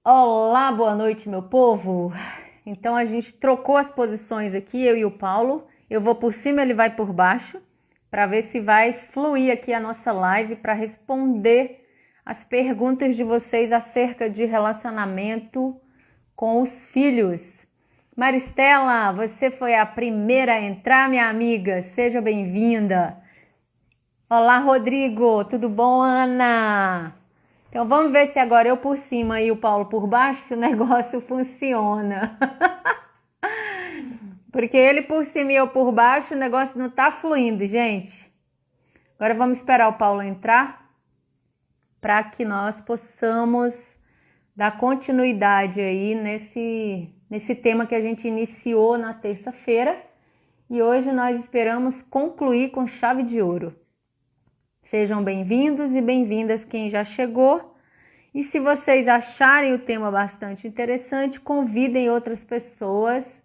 Olá, boa noite, meu povo. Então a gente trocou as posições aqui, eu e o Paulo. Eu vou por cima, ele vai por baixo, para ver se vai fluir aqui a nossa live para responder as perguntas de vocês acerca de relacionamento com os filhos. Maristela, você foi a primeira a entrar, minha amiga. Seja bem-vinda. Olá, Rodrigo. Tudo bom, Ana? Então vamos ver se agora eu por cima e o Paulo por baixo, se o negócio funciona. Porque ele por cima e eu por baixo, o negócio não tá fluindo, gente. Agora vamos esperar o Paulo entrar para que nós possamos dar continuidade aí nesse tema que a gente iniciou na terça-feira. E hoje nós esperamos concluir com chave de ouro. Sejam bem-vindos e bem-vindas quem já chegou. E se vocês acharem o tema bastante interessante, convidem outras pessoas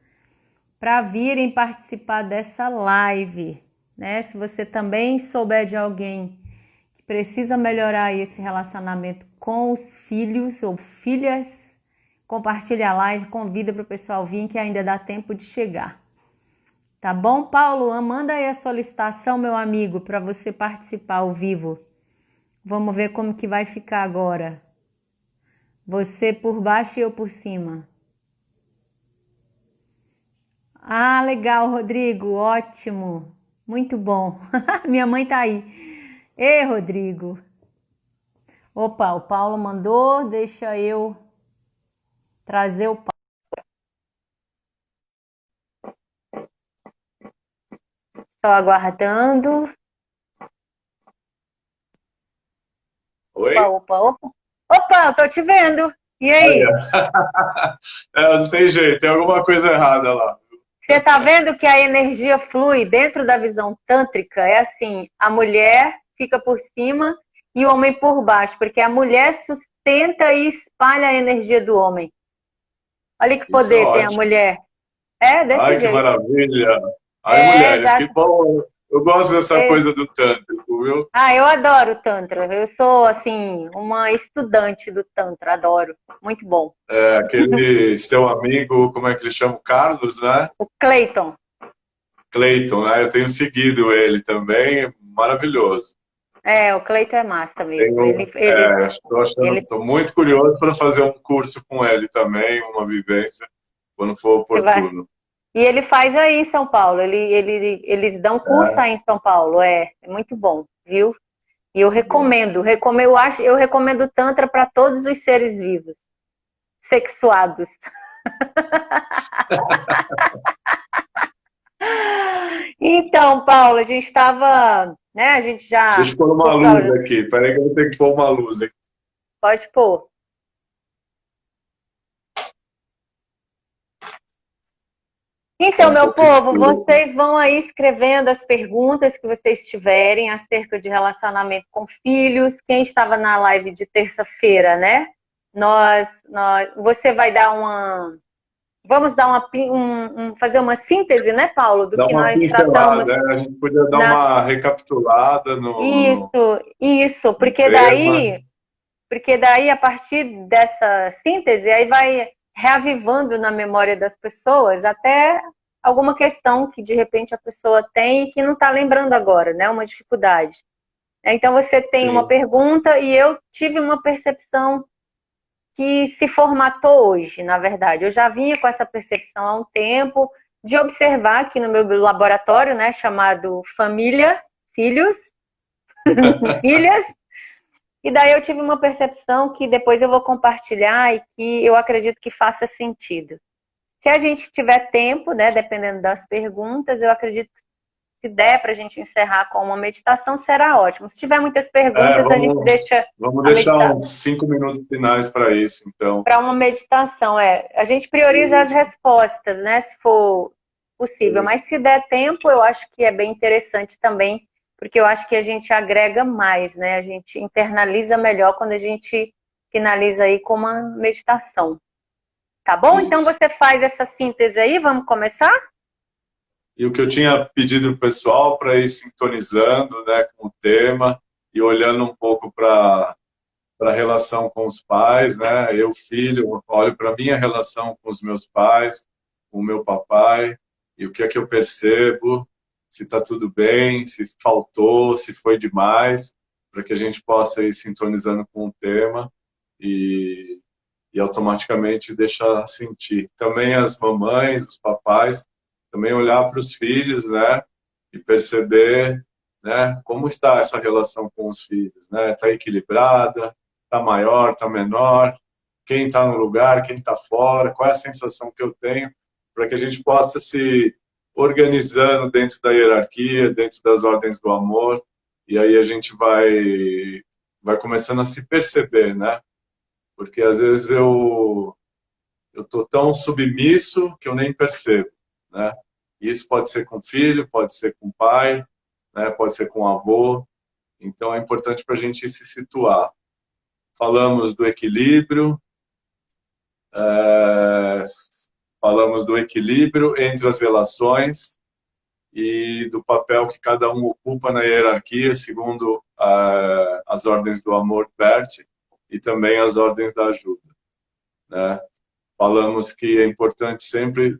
para virem participar dessa live, né? Se você também souber de alguém que precisa melhorar esse relacionamento com os filhos ou filhas, compartilhe a live, convida para o pessoal vir que ainda dá tempo de chegar. Tá bom, Paulo? Manda aí a solicitação, meu amigo, para você participar ao vivo. Vamos ver como que vai ficar agora. Você por baixo e eu por cima. Ah, legal, Rodrigo, ótimo. Muito bom. Minha mãe tá aí. Ei, Rodrigo. Opa, o Paulo mandou, deixa eu trazer o Paulo. Estou aguardando. Oi? Opa, opa, opa. Opa, eu tô te vendo. E Olha. aí? Não tem jeito, tem alguma coisa errada lá. Você tá vendo que a energia flui dentro da visão tântrica? É assim, a mulher fica por cima e o homem por baixo, porque a mulher sustenta e espalha a energia do homem. Olha que Isso é poder tem a ótimo. mulher. É desse Ai, que jeito. maravilha. Ai, É, mulheres, que exato. bom. Eu gosto dessa É. coisa do tântrico, viu? Ah, eu adoro o Tantra. Eu sou, assim, uma estudante do Tantra. Adoro. Muito bom. É, aquele seu amigo, como é que ele chama? O Carlos, né? O Clayton. Clayton, né? Eu tenho seguido ele também, maravilhoso. É, o Clayton é massa mesmo. Tenho, estou achando, Ele, estou muito curioso para fazer um curso com ele também, uma vivência, quando for você vai. oportuno. E ele faz aí em São Paulo. Eles dão curso aí em São Paulo. É muito bom, viu? E eu Bom. eu recomendo o Tantra para todos os seres vivos, sexuados. Então, Paulo, a gente estava, né? A gente já, Deixa eu pôr o uma pessoal, luz aqui. Peraí que eu vou ter que pôr uma luz aqui. pode pôr. Tá Então, um meu pouco povo, escuro aqui. vocês vão aí escrevendo as perguntas que vocês tiverem acerca de relacionamento com filhos. Quem estava na live de terça-feira, né? Você vai dar vamos dar fazer uma síntese, né, Paulo, do Dá que uma nós tratamos pincelada, né? A gente podia dar na uma recapitulada isso, isso, no tema. porque daí a partir dessa síntese aí vai reavivando na memória das pessoas até alguma questão que de repente a pessoa tem e que não está lembrando agora, né? Uma dificuldade. Então você tem uma Sim. pergunta e eu tive uma percepção que se formatou hoje, na verdade. Eu já vinha com essa percepção há um tempo de observar aqui no meu laboratório, né, chamado Família, Filhos, Filhas, e daí eu tive uma percepção que depois eu vou compartilhar e que eu acredito que faça sentido. Se a gente tiver tempo, né, dependendo das perguntas, eu acredito que se der para a gente encerrar com uma meditação, será ótimo. Se tiver muitas É, perguntas, a gente deixa vamos a deixar meditação uns 5 minutos finais para isso, então. para uma meditação. A gente prioriza as Isso, respostas, né, se for possível. isso. Mas se der tempo, eu acho que é bem interessante também, porque eu acho que a gente agrega mais, né? A gente internaliza melhor quando a gente finaliza aí com uma meditação. Tá bom? Então Isso. você faz essa síntese aí, vamos começar? E o que eu tinha pedido para o pessoal para ir sintonizando, né, com o tema e olhando um pouco para para a relação com os pais, né? Eu, filho, olho para a minha relação com os meus pais, com o meu papai, e o que é que eu percebo, se está tudo bem, se faltou, se foi demais, para que a gente possa ir sintonizando com o tema e, e automaticamente deixar sentir. Também as mamães, os papais, também olhar para os filhos, né? E perceber, né, como está essa relação com os filhos, né? Está equilibrada? Está maior, está menor, quem está no lugar, quem está fora, qual é a sensação que eu tenho, para que a gente possa se organizando dentro da hierarquia, dentro das ordens do amor, e aí a gente vai começando a se perceber, né? Porque às vezes eu tô tão submisso que eu nem percebo, né? E isso pode ser com filho, pode ser com pai, né? Pode ser com avô. Então é importante para a gente se situar. Falamos do equilíbrio, é, falamos do equilíbrio entre as relações e do papel que cada um ocupa na hierarquia, segundo as ordens do amor PERT e também as ordens da ajuda, né? Falamos que é importante sempre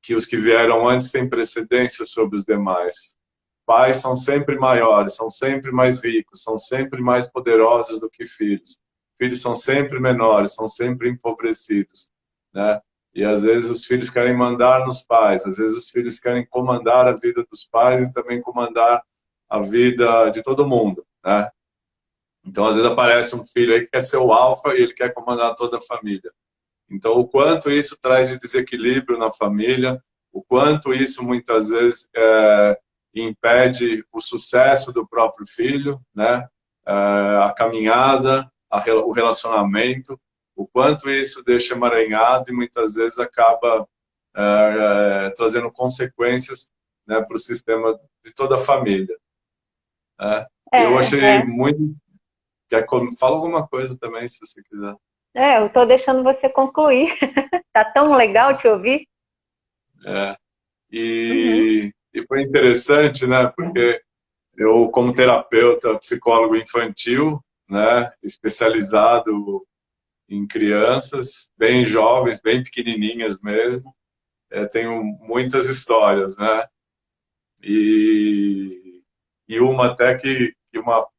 que os que vieram antes têm precedência sobre os demais. Pais são sempre maiores, são sempre mais ricos, são sempre mais poderosos do que filhos. Filhos são sempre menores, são sempre empobrecidos, né? E às vezes os filhos querem mandar nos pais, às vezes os filhos querem comandar a vida dos pais e também comandar a vida de todo mundo, né? Então às vezes aparece um filho aí que quer ser o alfa e ele quer comandar toda a família. Então o quanto isso traz de desequilíbrio na família, o quanto isso muitas vezes impede o sucesso do próprio filho, né? A caminhada, o relacionamento, o quanto isso deixa emaranhado e muitas vezes acaba trazendo consequências, né, para o sistema de toda a família, né? Eu achei É, muito... Fala alguma coisa também, se você quiser. eu tô deixando você concluir. Tá tão legal te ouvir. É, Uhum. e foi interessante, né, porque eu, como terapeuta, psicólogo infantil, né, especializado em crianças, bem jovens, bem pequenininhas mesmo, tenho muitas histórias, né? E uma até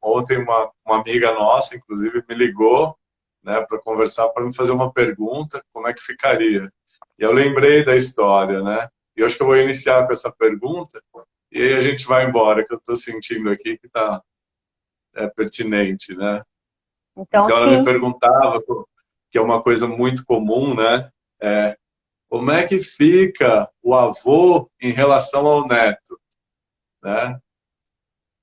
ontem uma amiga nossa, inclusive, me ligou, né, para conversar, para me fazer uma pergunta, como é que ficaria? E eu lembrei da história, né? E eu acho que eu vou iniciar com essa pergunta, e aí a gente vai embora, que eu estou sentindo aqui que está pertinente, né? Então, Então ela me sim. perguntava, que é uma coisa muito comum, né? Como é que fica o avô em relação ao neto, né?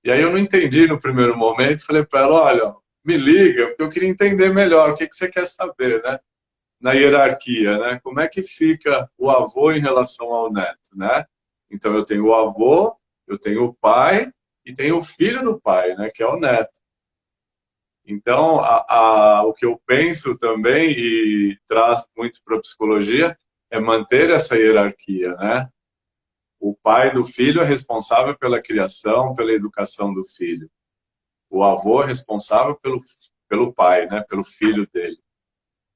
E aí eu não entendi no primeiro momento, falei para ela, olha, me liga, porque eu queria entender melhor o que que você quer saber, né? Na hierarquia, né? Como é que fica o avô em relação ao neto, né? Então eu tenho o avô, eu tenho o pai e tenho o filho do pai, né? Que é o neto. Então, o que eu penso também e traz muito para a psicologia é manter essa hierarquia, né? O pai do filho é responsável pela criação, pela educação do filho. O avô é responsável pelo pai, né? Pelo filho dele.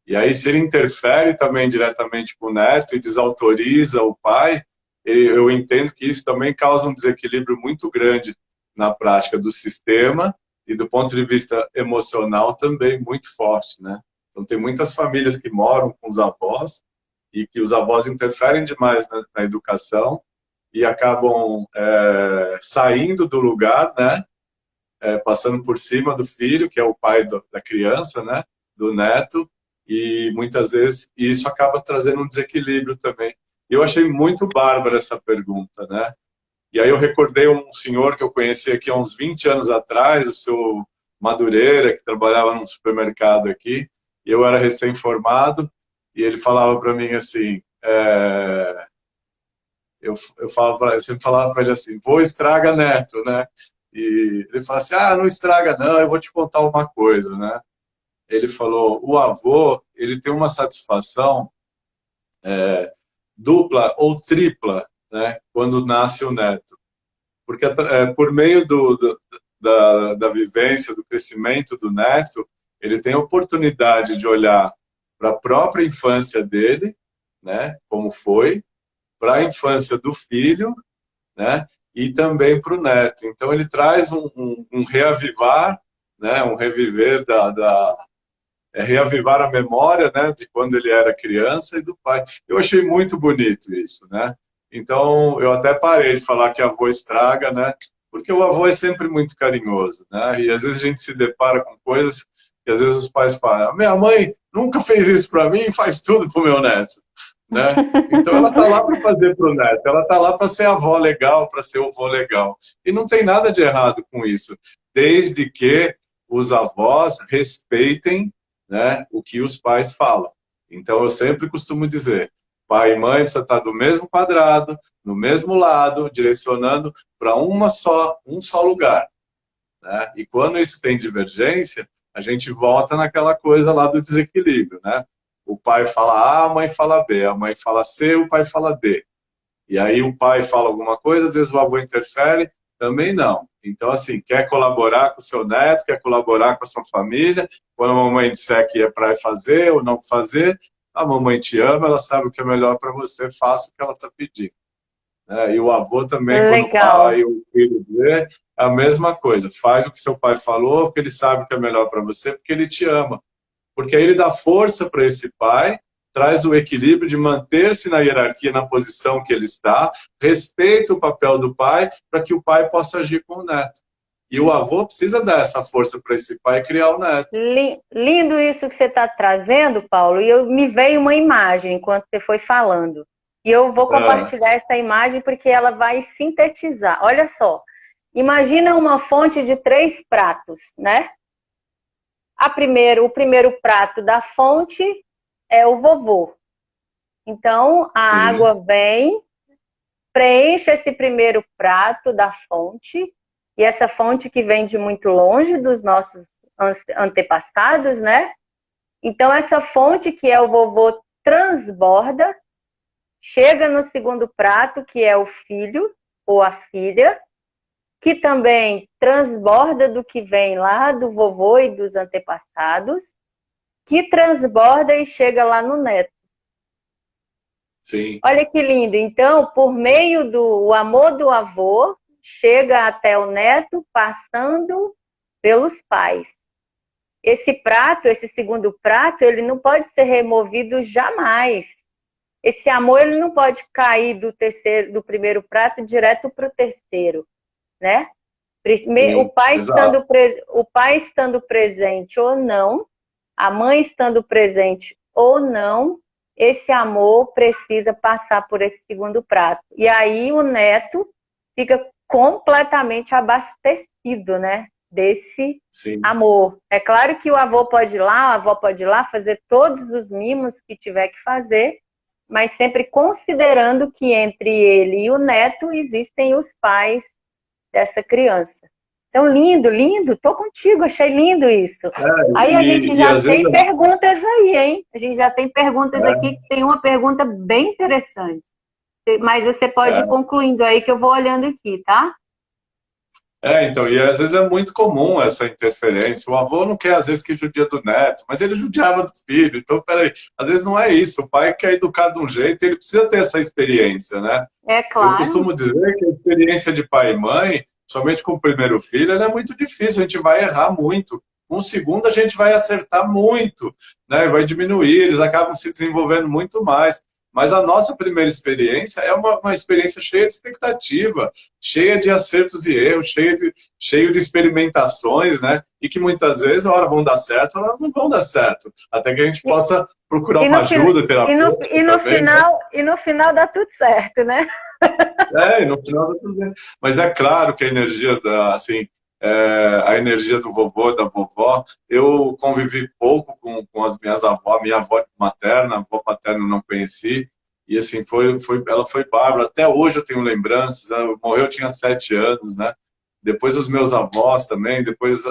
E aí, se ele interfere também diretamente com o neto e desautoriza o pai, eu entendo que isso também causa um desequilíbrio muito grande na prática do sistema e do ponto de vista emocional também muito forte, né? Então, tem muitas famílias que moram com os avós e que os avós interferem demais na educação e acabam saindo do lugar, né? Passando por cima do filho, que é o pai da criança, né? Do neto, e muitas vezes isso acaba trazendo um desequilíbrio também. E eu achei muito bárbara essa pergunta, né? E aí eu recordei um senhor que eu conheci aqui há uns 20 anos atrás, o seu Madureira, que trabalhava num supermercado aqui, e eu era recém-formado, e ele falava para mim assim, eu sempre falava para ele assim, vô estraga neto, né? E ele falava assim, ah, não estraga não, eu vou te contar uma coisa, né? Ele falou, o avô, ele tem uma satisfação dupla ou tripla, né, quando nasce o neto. Porque por meio da vivência, do crescimento do neto, ele tem a oportunidade de olhar para a própria infância dele, né, como foi, para a infância do filho, né, e também para o neto. Então ele traz um reavivar, né, um reviver reavivar a memória, né, de quando ele era criança e do pai. Eu achei muito bonito isso, né? Então eu até parei de falar que avô estraga, né? Porque o avô é sempre muito carinhoso, né? E às vezes a gente se depara com coisas que às vezes os pais falam: minha mãe nunca fez isso para mim e faz tudo para o meu neto, né? Então ela tá lá para fazer para o neto, ela tá lá para ser avó legal, para ser o avô legal. E não tem nada de errado com isso, desde que os avós respeitem, né, o que os pais falam. Então eu sempre costumo dizer, pai e mãe precisa estar do mesmo quadrado, no mesmo lado, direcionando para um só lugar, né? E quando isso tem divergência, a gente volta naquela coisa lá do desequilíbrio, né? O pai fala A, a mãe fala B, a mãe fala C, o pai fala D. E aí o pai fala alguma coisa, às vezes o avô interfere, também não. Então, assim, quer colaborar com o seu neto, quer colaborar com a sua família, quando a mamãe disser que é para fazer ou não fazer, a mamãe te ama, ela sabe o que é melhor para você, faça o que ela está pedindo. E o avô também, quando o Legal. pai ou o filho vê, é a mesma coisa. Faz o que seu pai falou, porque ele sabe o que é melhor para você, porque ele te ama. Porque aí ele dá força para esse pai, traz o equilíbrio de manter-se na hierarquia, na posição que ele está, respeita o papel do pai, para que o pai possa agir com o neto. E o avô precisa dar essa força para esse pai criar o neto. Lindo isso que você está trazendo, Paulo. E me veio uma imagem enquanto você foi falando. E eu vou É, compartilhar essa imagem porque ela vai sintetizar. Olha só. Imagina uma fonte de 3 pratos, né? O primeiro prato da fonte é o vovô. Então, a sim, água vem, preenche esse primeiro prato da fonte, e essa fonte que vem de muito longe dos nossos antepassados, né? Então, essa fonte que é o vovô transborda, chega no segundo prato, que é o filho ou a filha, que também transborda do que vem lá do vovô e dos antepassados, que transborda e chega lá no neto. sim, Olha que lindo. Então, por meio do amor do avô, chega até o neto, passando pelos pais. Esse prato, esse segundo prato, ele não pode ser removido jamais. Esse amor ele não pode cair do primeiro prato direto para o terceiro, né? sim, exato. O pai estando presente ou não, a mãe estando presente ou não, esse amor precisa passar por esse segundo prato. E aí o neto fica completamente abastecido, né? Desse Sim. amor. É claro que o avô pode ir lá, a avó pode ir lá fazer todos os mimos que tiver que fazer, mas sempre considerando que entre ele e o neto existem os pais dessa criança. Então, lindo, lindo, tô contigo, achei lindo isso. Aí a gente E já às vezes tem perguntas aí, hein? A gente já tem perguntas aqui, que tem uma pergunta bem interessante. Mas você pode ir é, concluindo aí que eu vou olhando aqui, tá? então, e às vezes é muito comum essa interferência. O avô não quer, às vezes, que judia do neto, mas ele judiava do filho. Então, peraí, às vezes não é isso. O pai quer educar de um jeito, ele precisa ter essa experiência, né? É Eu claro. costumo dizer que a experiência de pai e mãe, somente com o primeiro filho, ela é muito difícil, a gente vai errar muito. Com o segundo, a gente vai acertar muito, né? Vai diminuir, eles acabam se desenvolvendo muito mais. Mas a nossa primeira experiência é uma experiência cheia de expectativa, cheia de acertos e erros, cheio de experimentações, né? E que muitas vezes, hora vão dar certo, hora não vão dar certo. Até que a gente E, possa procurar e, uma no, ajuda terapêutica também, né? e no final dá tudo certo, né? E no final tá tudo bem. Mas é claro que a energia assim, a energia do vovô, da vovó, eu convivi pouco com as minhas avós, minha avó materna, avó paterna eu não conheci, e assim, ela foi bárbara, até hoje eu tenho lembranças, ela morreu, eu tinha 7 anos, né? Depois os meus avós também, depois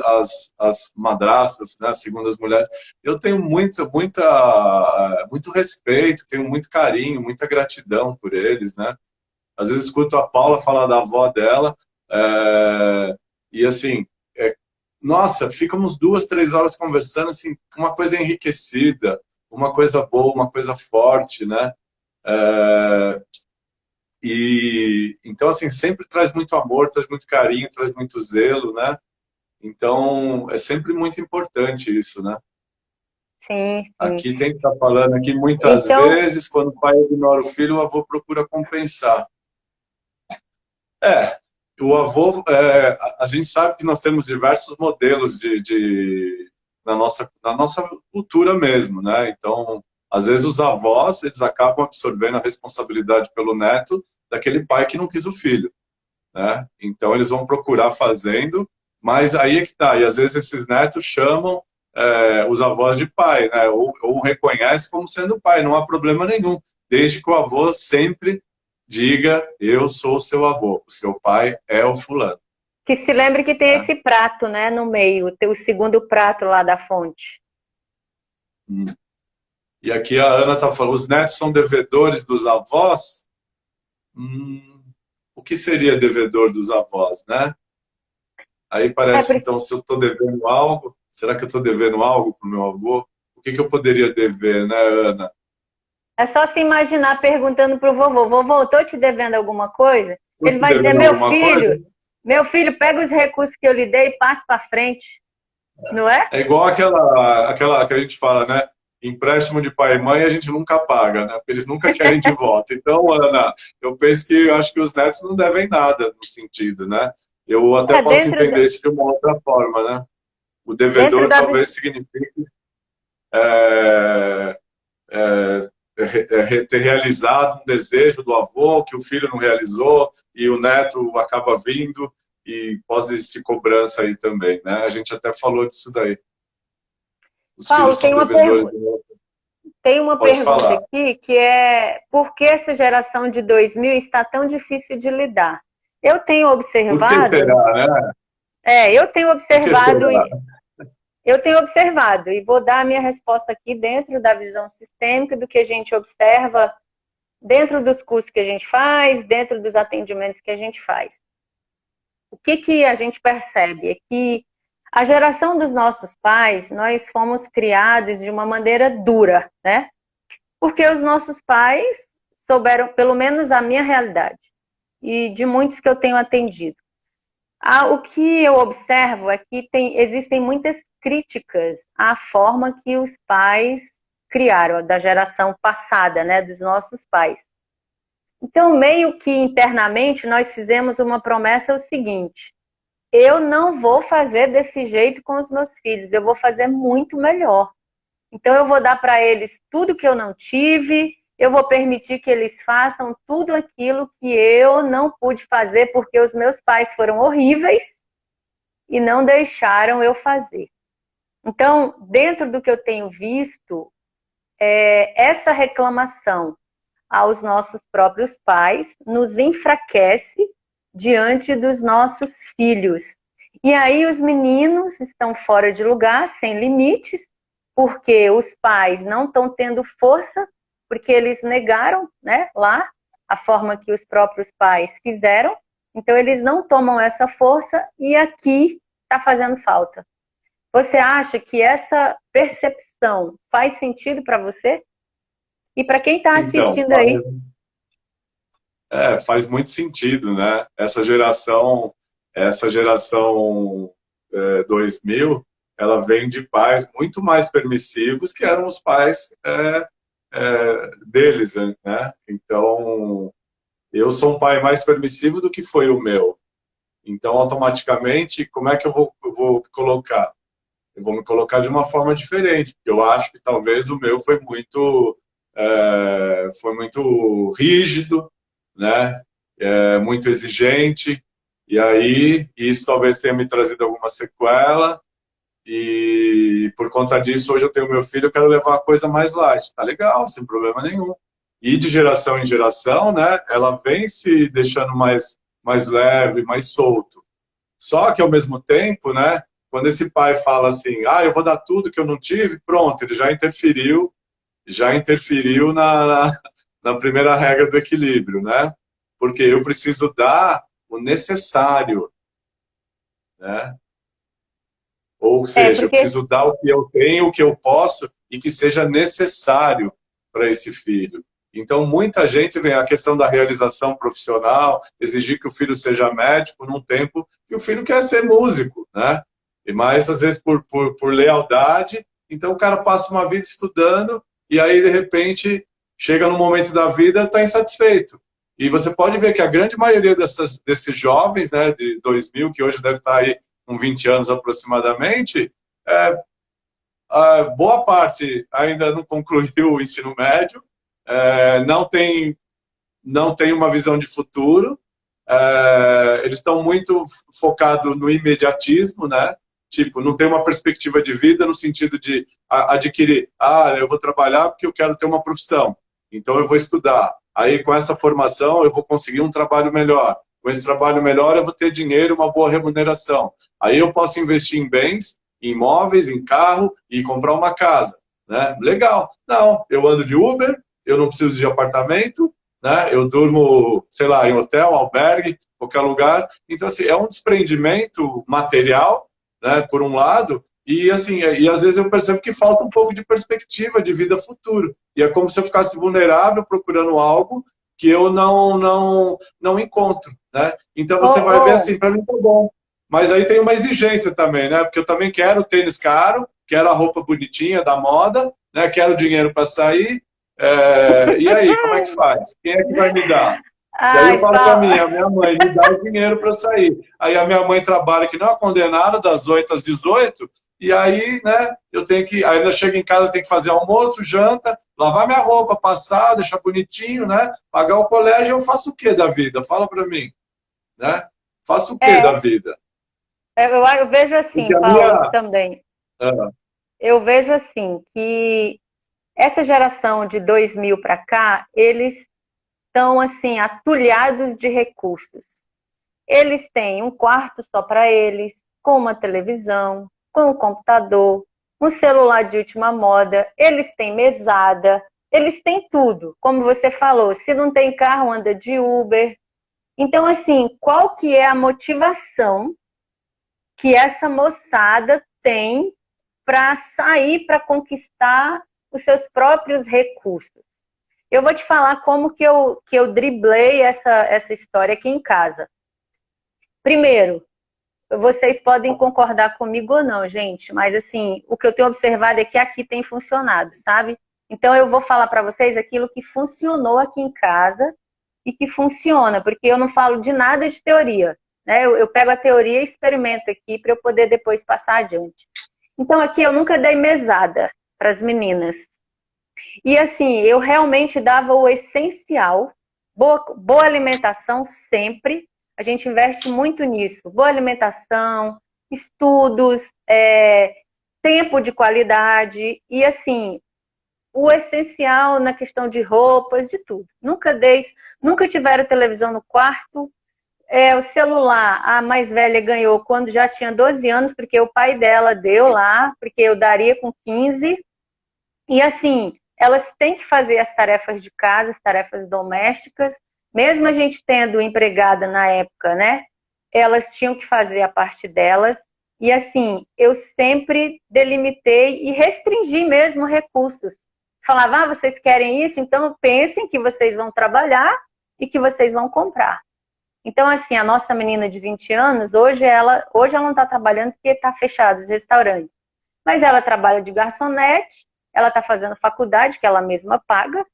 as madrastas, né, segundo as mulheres, eu tenho muito respeito, tenho muito carinho, muita gratidão por eles, né? Às vezes escuto a Paula falar da avó dela, e assim, é, nossa, ficamos 2, 3 horas conversando, assim, uma coisa enriquecida, uma coisa boa, uma coisa forte, né? É, e então, assim, sempre traz muito amor, traz muito carinho, traz muito zelo, né? Então, é sempre muito importante isso, né? Sim, sim. Aqui tem que estar falando aqui muitas Então, vezes, quando o pai ignora o filho, o avô procura compensar. É, o avô, a gente sabe que nós temos diversos modelos na nossa cultura mesmo, né? Então, às vezes os avós, eles acabam absorvendo a responsabilidade pelo neto daquele pai que não quis o filho, né? Então, eles vão procurar fazendo, mas aí é que tá. E às vezes esses netos chamam os avós de pai, né? Ou reconhecem como sendo pai, não há problema nenhum, desde que o avô sempre diga: eu sou o seu avô, o seu pai é o fulano. que se lembre que tem Né? esse prato, né, no meio, tem o segundo prato lá da fonte. Hum. E aqui a Ana está falando: os netos são devedores dos avós? Hum, o que seria devedor dos avós, né? Aí É, parece, então, se eu estou devendo algo, será que eu estou devendo algo para o meu avô? O que eu poderia dever, né, Ana? é só se imaginar perguntando pro vovô, vovô, tô te devendo alguma coisa? Estou Ele te vai dizer, devendo alguma coisa? meu filho, pega os recursos que eu lhe dei e passa para frente, não é? É igual aquela que a gente fala, né? Empréstimo de pai e mãe a gente nunca paga, né? Porque eles nunca querem de volta. Então, Ana, eu penso que eu acho que os netos não devem nada no sentido, né? Eu até É posso entender isso de uma outra forma, né? O dentro devedor da, talvez signifique é, ter realizado um desejo do avô que o filho não realizou e o neto acaba vindo e pode existir cobrança aí também, né? A gente até falou disso daí. Os Paulo, filhos são devedores do outro. tem uma Pode pergunta falar. aqui que é por que essa geração de 2000 está tão difícil de lidar? Eu tenho Por que observado, será, né? eu tenho Por que observado, será? eu tenho observado, e vou dar a minha resposta aqui dentro da visão sistêmica do que a gente observa dentro dos cursos que a gente faz, dentro dos atendimentos que a gente faz. O que a gente percebe é que a geração dos nossos pais, nós fomos criados de uma maneira dura, né? Porque os nossos pais souberam, pelo menos a minha realidade, e de muitos que eu tenho atendido. O que eu observo é que existem muitas críticas à forma que os pais criaram, da geração passada, né, dos nossos pais. Então, meio que internamente, nós fizemos uma promessa o seguinte: eu não vou fazer desse jeito com os meus filhos, eu vou fazer muito melhor. Então, eu vou dar para eles tudo que eu não tive, eu vou permitir que eles façam tudo aquilo que eu não pude fazer porque os meus pais foram horríveis e não deixaram eu fazer. Então, dentro do que eu tenho visto, essa reclamação aos nossos próprios pais nos enfraquece diante dos nossos filhos. E aí os meninos estão fora de lugar, sem limites, porque os pais não estão tendo força, porque eles negaram, né, lá a forma que os próprios pais fizeram. Então eles não tomam essa força e aqui está fazendo falta. Você acha que essa percepção faz sentido para você? E para quem está Então, assistindo aí, faz muito sentido, né? Essa geração 2000, ela vem de pais muito mais permissivos que eram os pais deles, né? Então, eu sou um pai mais permissivo do que foi o meu. Então, automaticamente, como é que eu vou me colocar? Eu vou me colocar de uma forma diferente, porque eu acho que talvez o meu foi muito rígido, né? Muito exigente, e aí isso talvez tenha me trazido alguma sequela, e por conta disso, hoje eu tenho meu filho, eu quero levar a coisa mais light. Tá legal, sem problema nenhum. E de geração em geração, né, ela vem se deixando mais leve, mais solto. Só que, ao mesmo tempo, né, quando esse pai fala assim, eu vou dar tudo que eu não tive, pronto, ele já interferiu na primeira regra do equilíbrio, né? Porque eu preciso dar o necessário, né? Ou seja, eu Porque preciso dar o que eu tenho, o que eu posso e que seja necessário para esse filho. Então, muita gente vem a questão da realização profissional, exigir que o filho seja médico num tempo que o filho quer ser músico, né? E mais, às vezes, por lealdade. Então, o cara passa uma vida estudando e aí, de repente, chega num momento da vida e está insatisfeito. E você pode ver que a grande maioria desses jovens, né, de 2000, que hoje deve estar aí com 20 anos aproximadamente, é, boa parte ainda não concluiu o ensino médio, não tem uma visão de futuro, eles estão muito focados no imediatismo, né? Tipo, não tem uma perspectiva de vida no sentido de adquirir, eu vou trabalhar porque eu quero ter uma profissão, então eu vou estudar. Aí, com essa formação, eu vou conseguir um trabalho melhor. Com esse trabalho melhor, eu vou ter dinheiro, uma boa remuneração. Aí eu posso investir em bens, em imóveis, em carro e comprar uma casa, né? Legal. Não, eu ando de Uber, eu não preciso de apartamento, né? Eu durmo, sei lá, em hotel, albergue, qualquer lugar. Então, assim, é um desprendimento material, né, por um lado, e assim, e às vezes eu percebo que falta um pouco de perspectiva de vida futuro. E é como se eu ficasse vulnerável procurando algo que eu não encontro, né? Então você vai ver assim, para mim tá bom. Mas aí tem uma exigência também, né? Porque eu também quero tênis caro, quero a roupa bonitinha da moda, né? Quero dinheiro para sair. E aí, como é que faz? Quem é que vai me dar? E aí eu ai, falo para Paulo, a minha mãe, me dá o dinheiro para eu sair. Aí a minha mãe trabalha que não é condenada, das 8 às 18, e aí, né, eu tenho que, aí eu chego em casa, eu tenho que fazer almoço, janta, lavar minha roupa, passar, deixar bonitinho, né, pagar o colégio, eu faço o que da vida? Fala para mim, né? Faço o que da é, vida? eu vejo assim, Porque a Paulo, minha... também. ah, Eu vejo assim que essa geração de 2000 para cá, eles estão assim atulhados de recursos. Eles têm um quarto só para eles, com uma televisão, com um computador, um celular de última moda, eles têm mesada, eles têm tudo. Como você falou, se não tem carro, anda de Uber. Então, assim, qual que é a motivação que essa moçada tem para sair, para conquistar os seus próprios recursos? Eu vou te falar como que eu driblei essa história aqui em casa. Primeiro, vocês podem concordar comigo ou não, gente, mas assim, o que eu tenho observado é que aqui tem funcionado, sabe? Então eu vou falar para vocês aquilo que funcionou aqui em casa e que funciona, porque eu não falo de nada de teoria, né? Eu pego a teoria e experimento aqui para eu poder depois passar adiante. Então aqui eu nunca dei mesada para as meninas. E assim, eu realmente dava o essencial, boa alimentação sempre. A gente investe muito nisso. Boa alimentação, estudos, tempo de qualidade e assim, o essencial na questão de roupas, de tudo. Nunca tiveram televisão no quarto. O celular, a mais velha ganhou quando já tinha 12 anos, porque o pai dela deu lá, porque eu daria com 15. E assim, elas têm que fazer as tarefas de casa, as tarefas domésticas, mesmo a gente tendo empregada na época, né? Elas tinham que fazer a parte delas. E assim, eu sempre delimitei e restringi mesmo recursos. Falava, vocês querem isso? Então pensem que vocês vão trabalhar e que vocês vão comprar. Então, assim, a nossa menina de 20 anos, hoje ela não está trabalhando porque está fechado os restaurantes. Mas ela trabalha de garçonete, ela está fazendo faculdade, que ela mesma paga.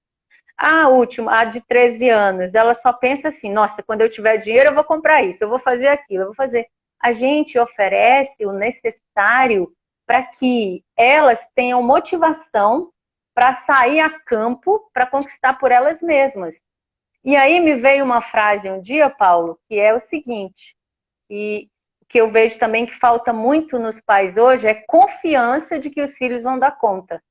A última, a de 13 anos, ela só pensa assim, nossa, quando eu tiver dinheiro eu vou comprar isso, eu vou fazer aquilo, eu vou fazer. A gente oferece o necessário para que elas tenham motivação para sair a campo, para conquistar por elas mesmas. E aí me veio uma frase um dia, Paulo, que é o seguinte, e que eu vejo também que falta muito nos pais hoje é confiança de que os filhos vão dar conta.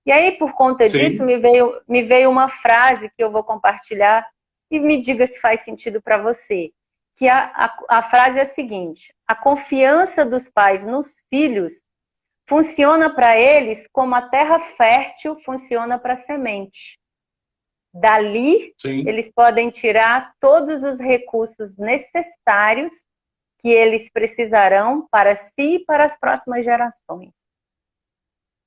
E aí, por conta disso, sim, me veio uma frase que eu vou compartilhar e me diga se faz sentido para você. Que a frase é a seguinte: a confiança dos pais nos filhos funciona para eles como a terra fértil funciona para a semente. Dali, sim. eles podem tirar todos os recursos necessários que eles precisarão para si e para as próximas gerações.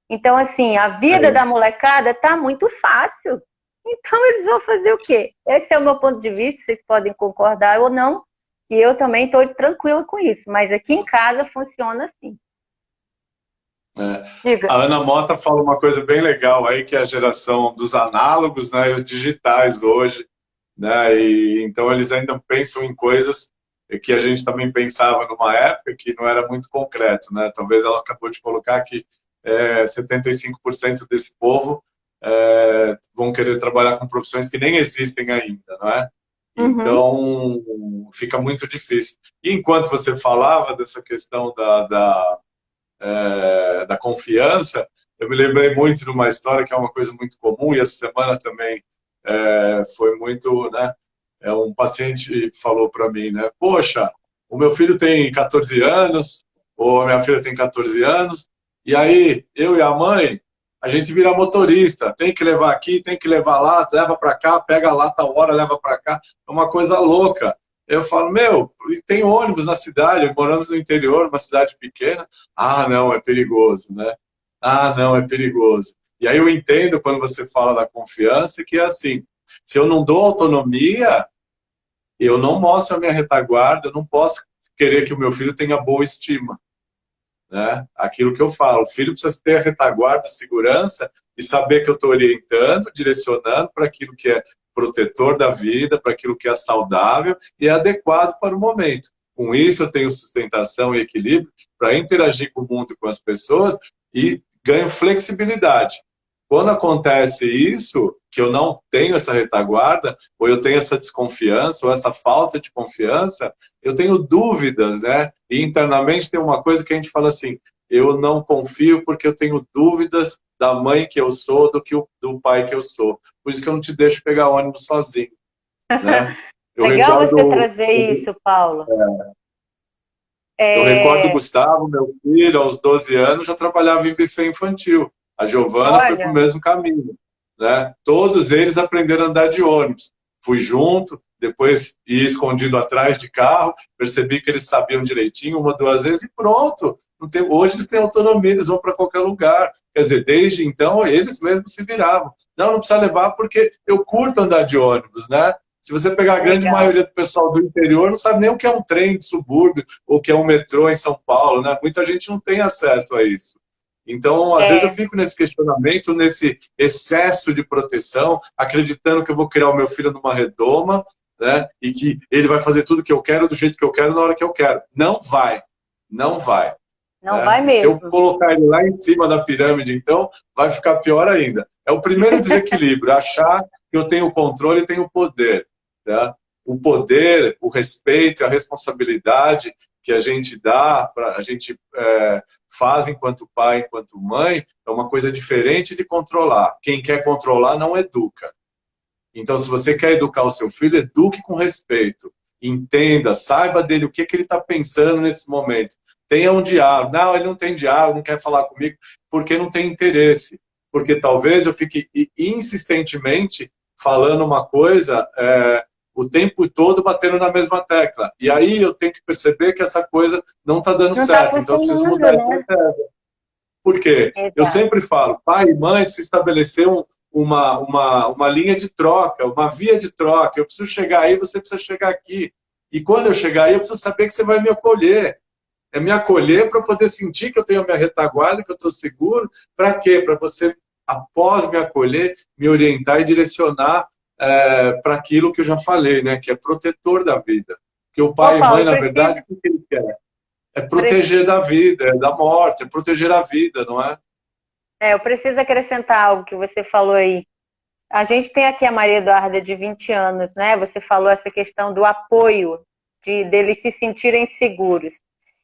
Então, assim, a vida da molecada tá muito fácil. Então, eles vão fazer o quê? Esse é o meu ponto de vista, vocês podem concordar ou não, e eu também estou tranquila com isso. Mas aqui em casa funciona assim. A Ana Mota fala uma coisa bem legal aí, que é a geração dos análogos, né, e os digitais hoje, né, e então eles ainda pensam em coisas que a gente também pensava numa época que não era muito concreto, né, talvez ela acabou de colocar que 75% desse povo vão querer trabalhar com profissões que nem existem ainda, não é? Então, fica muito difícil. E enquanto você falava dessa questão da confiança, eu me lembrei muito de uma história que é uma coisa muito comum, e essa semana também foi muito, né? Um paciente falou para mim, né? Poxa, o meu filho tem 14 anos, ou a minha filha tem 14 anos, e aí eu e a mãe, a gente vira motorista, tem que levar aqui, tem que levar lá, leva para cá, pega lá, tal hora, leva para cá, é uma coisa louca. Eu falo, meu, tem ônibus na cidade, moramos no interior, uma cidade pequena. Ah, não, é perigoso, né? Ah, não, é perigoso. E aí eu entendo quando você fala da confiança que é assim, se eu não dou autonomia, eu não mostro a minha retaguarda, eu não posso querer que o meu filho tenha boa estima, né? Aquilo que eu falo, o filho precisa ter a retaguarda, segurança e saber que eu estou orientando, direcionando para aquilo que é protetor da vida, para aquilo que é saudável e é adequado para o momento. Com isso eu tenho sustentação e equilíbrio para interagir com o mundo e com as pessoas e ganho flexibilidade. Quando acontece isso, que eu não tenho essa retaguarda, ou eu tenho essa desconfiança, ou essa falta de confiança, eu tenho dúvidas, né? E internamente tem uma coisa que a gente fala assim, eu não confio porque eu tenho dúvidas da mãe que eu sou, do pai que eu sou. Por isso que eu não te deixo pegar ônibus sozinho, né? Legal você trazer isso, Paulo. Eu recordo o Gustavo, meu filho, aos 12 anos, já trabalhava em buffet infantil. A Giovana foi para o mesmo caminho, né? Todos eles aprenderam a andar de ônibus. Fui junto, depois ia escondido atrás de carro, percebi que eles sabiam direitinho, uma, duas vezes, e pronto. Hoje eles têm autonomia, eles vão para qualquer lugar. Quer dizer, desde então, eles mesmos se viravam. Não precisa levar porque eu curto andar de ônibus, né? Se você pegar a grande maioria do pessoal do interior, não sabe nem o que é um trem de subúrbio ou o que é um metrô em São Paulo, né? Muita gente não tem acesso a isso. Então, às vezes eu fico nesse questionamento, nesse excesso de proteção, acreditando que eu vou criar o meu filho numa redoma, né? E que ele vai fazer tudo que eu quero, do jeito que eu quero, na hora que eu quero. Não vai. Não vai. Não vai mesmo. Se eu colocar ele lá em cima da pirâmide, então, vai ficar pior ainda. É o primeiro desequilíbrio, achar que eu tenho controle e tenho poder. Tá? O poder, o respeito, a responsabilidade que a gente dá, a gente faz enquanto pai, enquanto mãe, é uma coisa diferente de controlar. Quem quer controlar não educa. Então, se você quer educar o seu filho, eduque com respeito. Entenda, saiba dele o que ele está pensando nesse momento. Tenha um diálogo. Não, ele não tem diálogo, não quer falar comigo, porque não tem interesse. Porque talvez eu fique insistentemente falando uma coisa o tempo todo batendo na mesma tecla. E aí eu tenho que perceber que essa coisa não está dando certo. Então eu preciso mudar de estratégia. Por quê? Eu sempre falo, pai e mãe precisam estabelecer uma linha de troca, uma via de troca. Eu preciso chegar aí, você precisa chegar aqui. E quando eu chegar aí, eu preciso saber que você vai me acolher. É me acolher para poder sentir que eu tenho a minha retaguarda, que eu estou seguro. Para quê? Para você, após me acolher, me orientar e direcionar para aquilo que eu já falei, né? Que é protetor da vida. Que o pai e mãe, na verdade, o que ele quer? É proteger da vida, da morte, é proteger a vida, não é? Eu preciso acrescentar algo que você falou aí. A gente tem aqui a Maria Eduarda de 20 anos, né? Você falou essa questão do apoio, deles se sentirem seguros.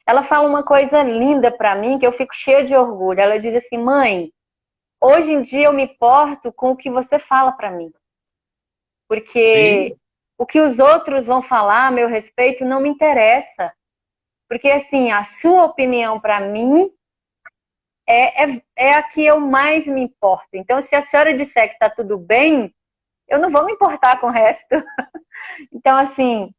Ela fala uma coisa linda para mim, que eu fico cheia de orgulho. Ela diz assim, mãe, hoje em dia eu me porto com o que você fala para mim. Porque o que os outros vão falar a meu respeito não me interessa. Porque, assim, a sua opinião para mim é a que eu mais me importo. Então, se a senhora disser que está tudo bem, eu não vou me importar com o resto. Então, assim,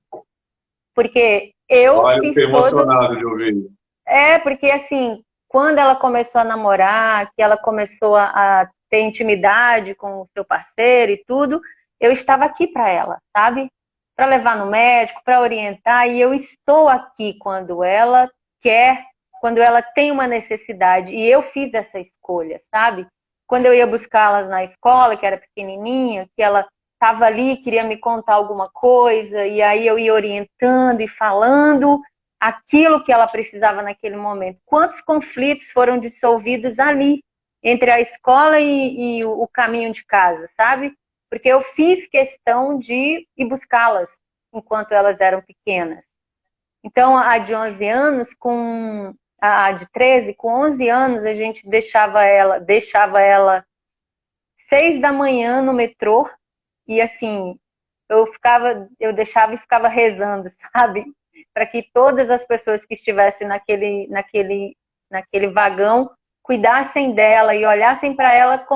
porque Eu Olha, eu fiz fiquei todo. emocionado de ouvir. É, porque assim, quando ela começou a namorar, que ela começou a ter intimidade com o seu parceiro e tudo, eu estava aqui para ela, sabe? Para levar no médico, para orientar, e eu estou aqui quando ela quer, quando ela tem uma necessidade, e eu fiz essa escolha, sabe? Quando eu ia buscá-las na escola, que era pequenininha, que ela estava ali, queria me contar alguma coisa, e aí eu ia orientando e falando aquilo que ela precisava naquele momento. Quantos conflitos foram dissolvidos ali, entre a escola e o caminho de casa, sabe? Porque eu fiz questão de ir buscá-las enquanto elas eram pequenas. Então, a de 11 anos, com a de 13, com 11 anos, a gente deixava ela 6 da manhã no metrô, e assim, eu deixava e ficava rezando, sabe? Para que todas as pessoas que estivessem naquele vagão cuidassem dela e olhassem para ela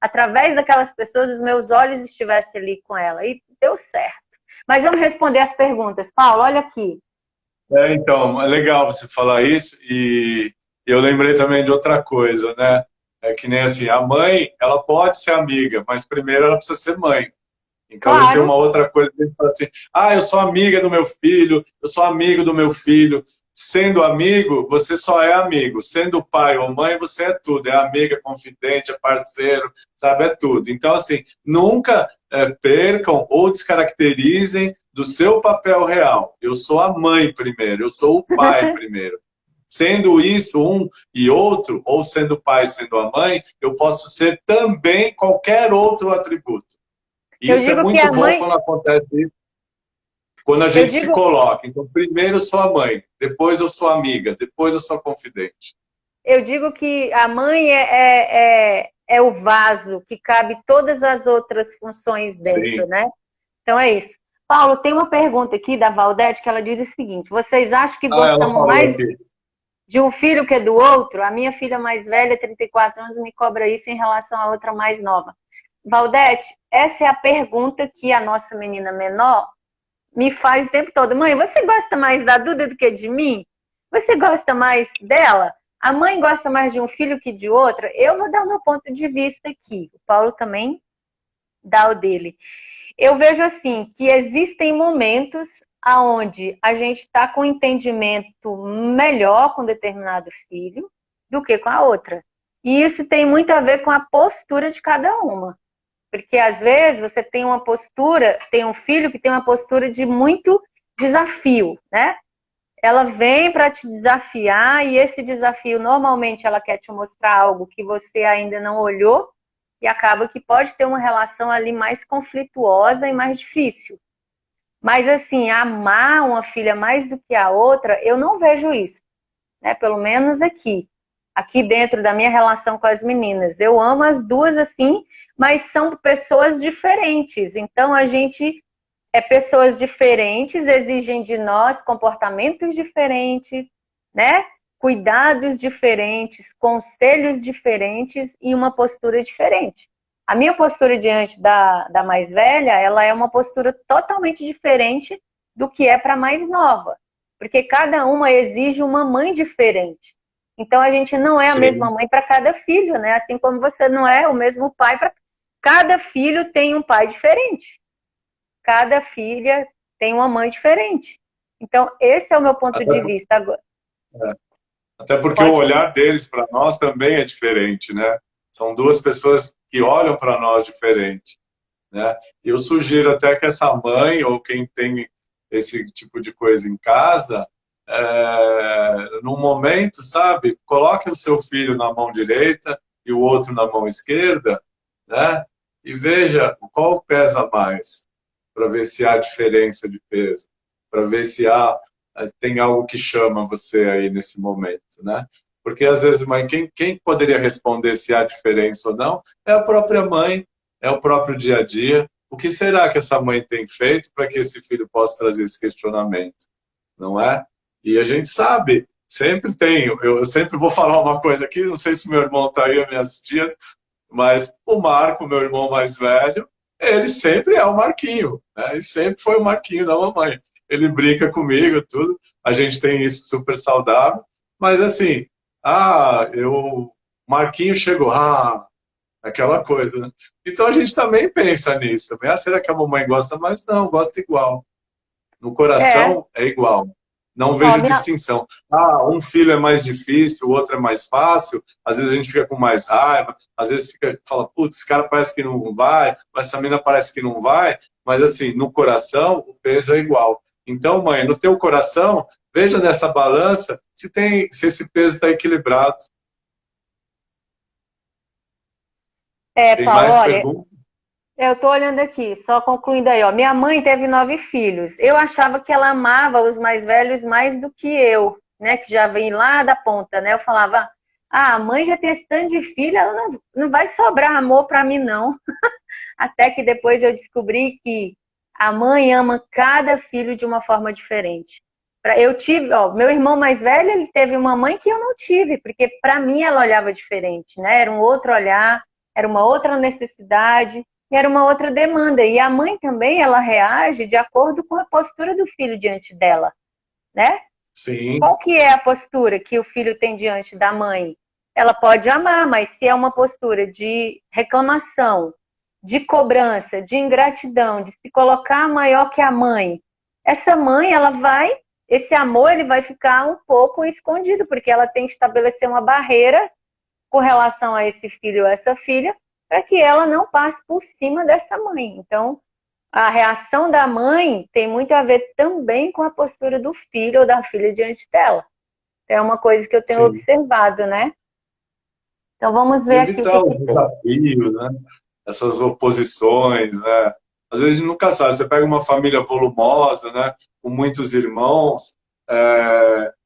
através daquelas pessoas, os meus olhos estivessem ali com ela. E deu certo. Mas vamos responder as perguntas. Paulo, olha aqui. Então, é legal você falar isso e eu lembrei também de outra coisa, né? É que nem assim, a mãe, ela pode ser amiga, mas primeiro ela precisa ser mãe. Então, às vezes tem Claro. uma outra coisa que a gente fala assim, eu sou amiga do meu filho, eu sou amigo do meu filho. Sendo amigo, você só é amigo. Sendo pai ou mãe, você é tudo. É amiga, confidente, é parceiro, sabe? É tudo. Então, assim, nunca percam ou descaracterizem do seu papel real. Eu sou a mãe primeiro, eu sou o pai primeiro. Sendo isso um e outro, ou sendo o pai, sendo a mãe, eu posso ser também qualquer outro atributo. E Eu isso é digo que muito a bom mãe, quando acontece isso, quando a eu gente se digo, coloca. Então, primeiro eu sou a mãe, depois eu sou amiga, depois eu sou confidente. eu digo que a mãe é o vaso que cabe todas as outras funções dentro, Sim. né? Então é isso. Paulo, tem uma pergunta aqui da Valdete que ela diz o seguinte: vocês acham que Ela gostamos falou mais aqui. de um filho que do outro? A minha filha mais velha, 34 anos, me cobra isso em relação à outra mais nova. Valdete, essa é a pergunta que a nossa menina menor me faz o tempo todo. Mãe, você gosta mais da Duda do que de mim? Você gosta mais dela? A mãe gosta mais de um filho que de outra? Eu vou dar o meu ponto de vista aqui. O Paulo também dá o dele. Eu vejo assim que existem momentos aonde a gente está com um entendimento melhor com determinado filho do que com a outra. E isso tem muito a ver com a postura de cada uma. Porque às vezes você tem uma postura, tem um filho que tem uma postura de muito desafio, né? Ela vem para te desafiar e esse desafio normalmente ela quer te mostrar algo que você ainda não olhou e acaba que pode ter uma relação ali mais conflituosa e mais difícil. Mas assim, amar uma filha mais do que a outra, eu não vejo isso, né? Pelo menos aqui dentro da minha relação com as meninas. Eu amo as duas assim, mas são pessoas diferentes. Então a gente pessoas diferentes, exigem de nós comportamentos diferentes, né? Cuidados diferentes, conselhos diferentes e uma postura diferente. A minha postura diante da mais velha, ela é uma postura totalmente diferente do que é para a mais nova, porque cada uma exige uma mãe diferente. Então a gente não é a mesma Sim. mãe para cada filho, né? Assim como você não é o mesmo pai para cada filho tem um pai diferente. Cada filha tem uma mãe diferente. Então, esse é o meu ponto Até, de vista agora. até porque o Pode falar. olhar deles para nós também é diferente, né? São duas pessoas que olham para nós diferente, né? Eu sugiro até que essa mãe ou quem tem esse tipo de coisa em casa, num momento, sabe, coloque o seu filho na mão direita e o outro na mão esquerda, né? E veja qual pesa mais, para ver se há diferença de peso, para ver se tem algo que chama você aí nesse momento, né? Porque às vezes, mãe, quem poderia responder se há diferença ou não é a própria mãe, é o próprio dia a dia. O que será que essa mãe tem feito para que esse filho possa trazer esse questionamento? Não é? E a gente sabe, sempre tem. Eu sempre vou falar uma coisa aqui, não sei se meu irmão está aí, minhas tias, mas o Marco, meu irmão mais velho, ele sempre é o Marquinho, né? Ele sempre foi o Marquinho da mamãe. ele brinca comigo, tudo. A gente tem isso super saudável. Mas assim, Marquinhos chegou, aquela coisa, né? Então a gente também pensa nisso. Também. Será que a mamãe gosta mais? Não, gosta igual. No É, coração é igual. Não ó, vejo distinção. Um filho é mais difícil, o outro é mais fácil. Às vezes a gente fica com mais raiva, às vezes fala, putz, esse cara parece que não vai, essa mina parece que não vai. Mas assim, no coração, o peso é igual. Então, mãe, no teu coração, veja nessa balança se esse peso está equilibrado. Tem Paulo, mais olha, perguntas? eu tô olhando aqui, só concluindo aí, ó. Minha mãe teve 9 filhos. Eu achava que ela amava os mais velhos mais do que eu, né? Que já vem lá da ponta, né? Eu falava, a mãe já tem esse tanto de filho, ela não vai sobrar amor para mim, não. Até que depois eu descobri que a mãe ama cada filho de uma forma diferente. Eu tive, ó, meu irmão mais velho, ele teve uma mãe que eu não tive, porque para mim ela olhava diferente, né? Era um outro olhar, era uma outra necessidade, e era uma outra demanda. E a mãe também, ela reage de acordo com a postura do filho diante dela, né? Sim, Qual que é a postura que o filho tem diante da mãe? Ela pode amar, mas se é uma postura de reclamação, de cobrança, de ingratidão, de se colocar maior que a mãe, essa mãe, esse amor, ele vai ficar um pouco escondido, porque ela tem que estabelecer uma barreira com relação a esse filho ou essa filha, para que ela não passe por cima dessa mãe. Então, a reação da mãe tem muito a ver também com a postura do filho ou da filha diante dela. É uma coisa que eu tenho sim. observado, né? Então vamos E ver aqui o evitar que que os tem. desafios, né? Essas oposições, né? Às vezes a gente nunca sabe. Você pega uma família volumosa, né? Com muitos irmãos,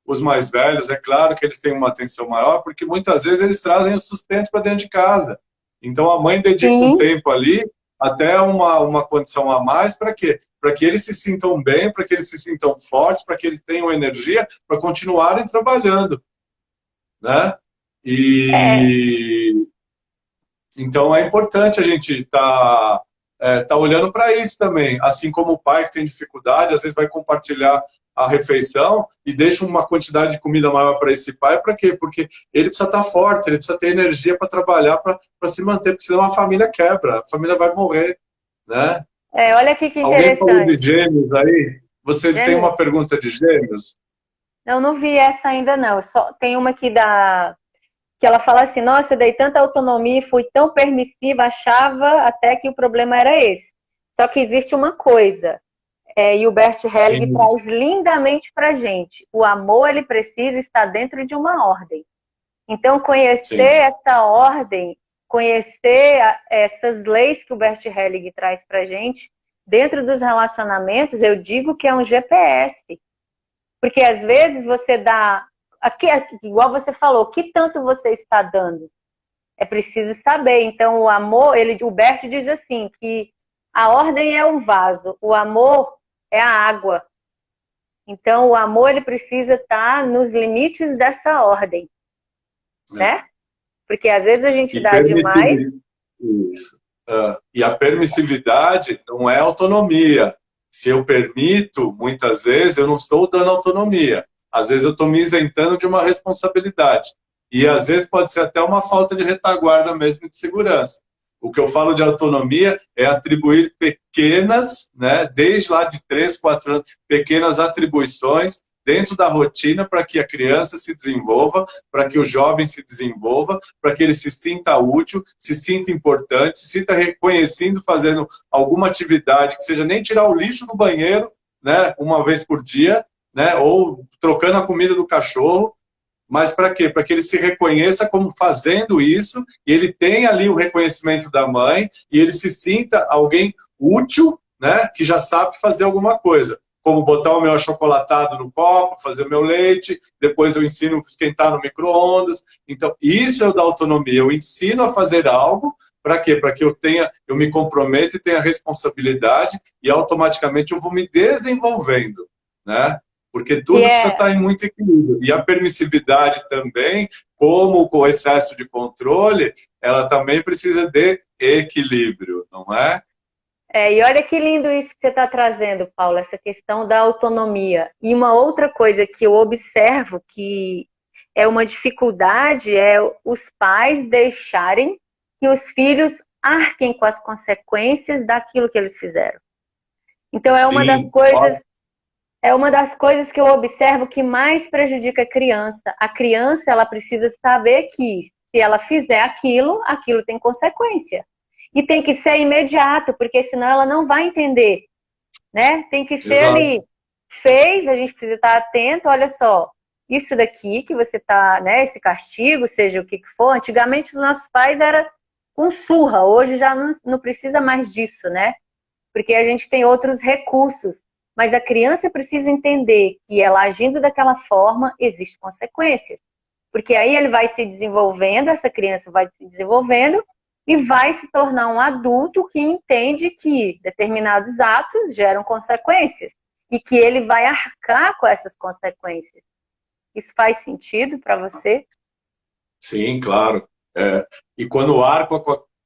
os mais velhos, é claro que eles têm uma atenção maior, porque muitas vezes eles trazem o sustento para dentro de casa. Então a mãe dedica um Sim, tempo ali, até uma condição a mais, para quê? Para que eles se sintam bem, para que eles se sintam fortes, para que eles tenham energia para continuarem trabalhando, né? é, E então é importante a gente tá olhando para isso também. Assim como o pai que tem dificuldade, às vezes vai compartilhar a refeição e deixa uma quantidade de comida maior para esse pai, para quê? Porque ele precisa estar forte, ele precisa ter energia para trabalhar, para se manter, porque senão a família quebra, a família vai morrer, né? olha aqui que Alguém falou de interessante. gêmeos aí? Você tem Gêmeos, uma pergunta de gêmeos? eu não vi essa ainda não. Só tem uma aqui que ela fala assim: nossa, eu dei tanta autonomia e fui tão permissiva, achava até que o problema era esse. Só que existe uma coisa, e o Bert Helling Sim, traz lindamente para gente: o amor ele precisa estar dentro de uma ordem. Então, conhecer sim. essa ordem, conhecer essas leis que o Bert Helling traz para gente dentro dos relacionamentos, eu digo que é um GPS. Porque às vezes você dá. Igual você falou, o que tanto você está dando? É preciso saber. Então, o amor, o Bert diz assim: que a ordem é um vaso, o amor é a água. Então, o amor ele precisa estar nos limites dessa ordem, É. né? Porque às vezes a gente E dá demais. permitir isso. E a permissividade não é autonomia. Se eu permito, muitas vezes, eu não estou dando autonomia. Às vezes eu estou me isentando de uma responsabilidade. E às vezes pode ser até uma falta de retaguarda mesmo de segurança. O que eu falo de autonomia é atribuir pequenas, né, desde lá de 3, 4 anos, pequenas atribuições dentro da rotina para que a criança se desenvolva, para que o jovem se desenvolva, para que ele se sinta útil, se sinta importante, se sinta reconhecendo, fazendo alguma atividade, que seja nem tirar o lixo do banheiro, né, uma vez por dia, né, ou trocando a comida do cachorro, mas para quê? Para que ele se reconheça como fazendo isso, e ele tenha ali o reconhecimento da mãe, e ele se sinta alguém útil, né, que já sabe fazer alguma coisa. Como botar o meu achocolatado no copo, fazer o meu leite, depois eu ensino a esquentar no micro-ondas. Então, isso é o da autonomia. Eu ensino a fazer algo, para quê? Para que eu me comprometa e tenha responsabilidade, e automaticamente eu vou me desenvolvendo, né? Porque Que tudo precisa é, estar em muito equilíbrio. E a permissividade também, como com excesso de controle, ela também precisa de equilíbrio, não é? E olha que lindo isso que você está trazendo, Paulo, essa questão da autonomia. E uma outra coisa que eu observo que é uma dificuldade é os pais deixarem que os filhos arquem com as consequências daquilo que eles fizeram. Então Sim, é uma das coisas que eu observo que mais prejudica a criança. A criança, ela precisa saber que se ela fizer aquilo, aquilo tem consequência. E tem que ser imediato, porque senão ela não vai entender, né? Tem que ser exato. ali. Fez, a gente precisa estar atento, olha só, isso daqui que você tá, né, esse castigo, seja o que for, antigamente os nossos pais era com surra, hoje já não precisa mais disso, né? Porque a gente tem outros recursos. Mas a criança precisa entender que ela agindo daquela forma, existem consequências. Porque aí ele vai se desenvolvendo, essa criança vai se desenvolvendo e vai se tornar um adulto que entende que determinados atos geram consequências e que ele vai arcar com essas consequências. Isso faz sentido para você? Sim, claro. E quando arco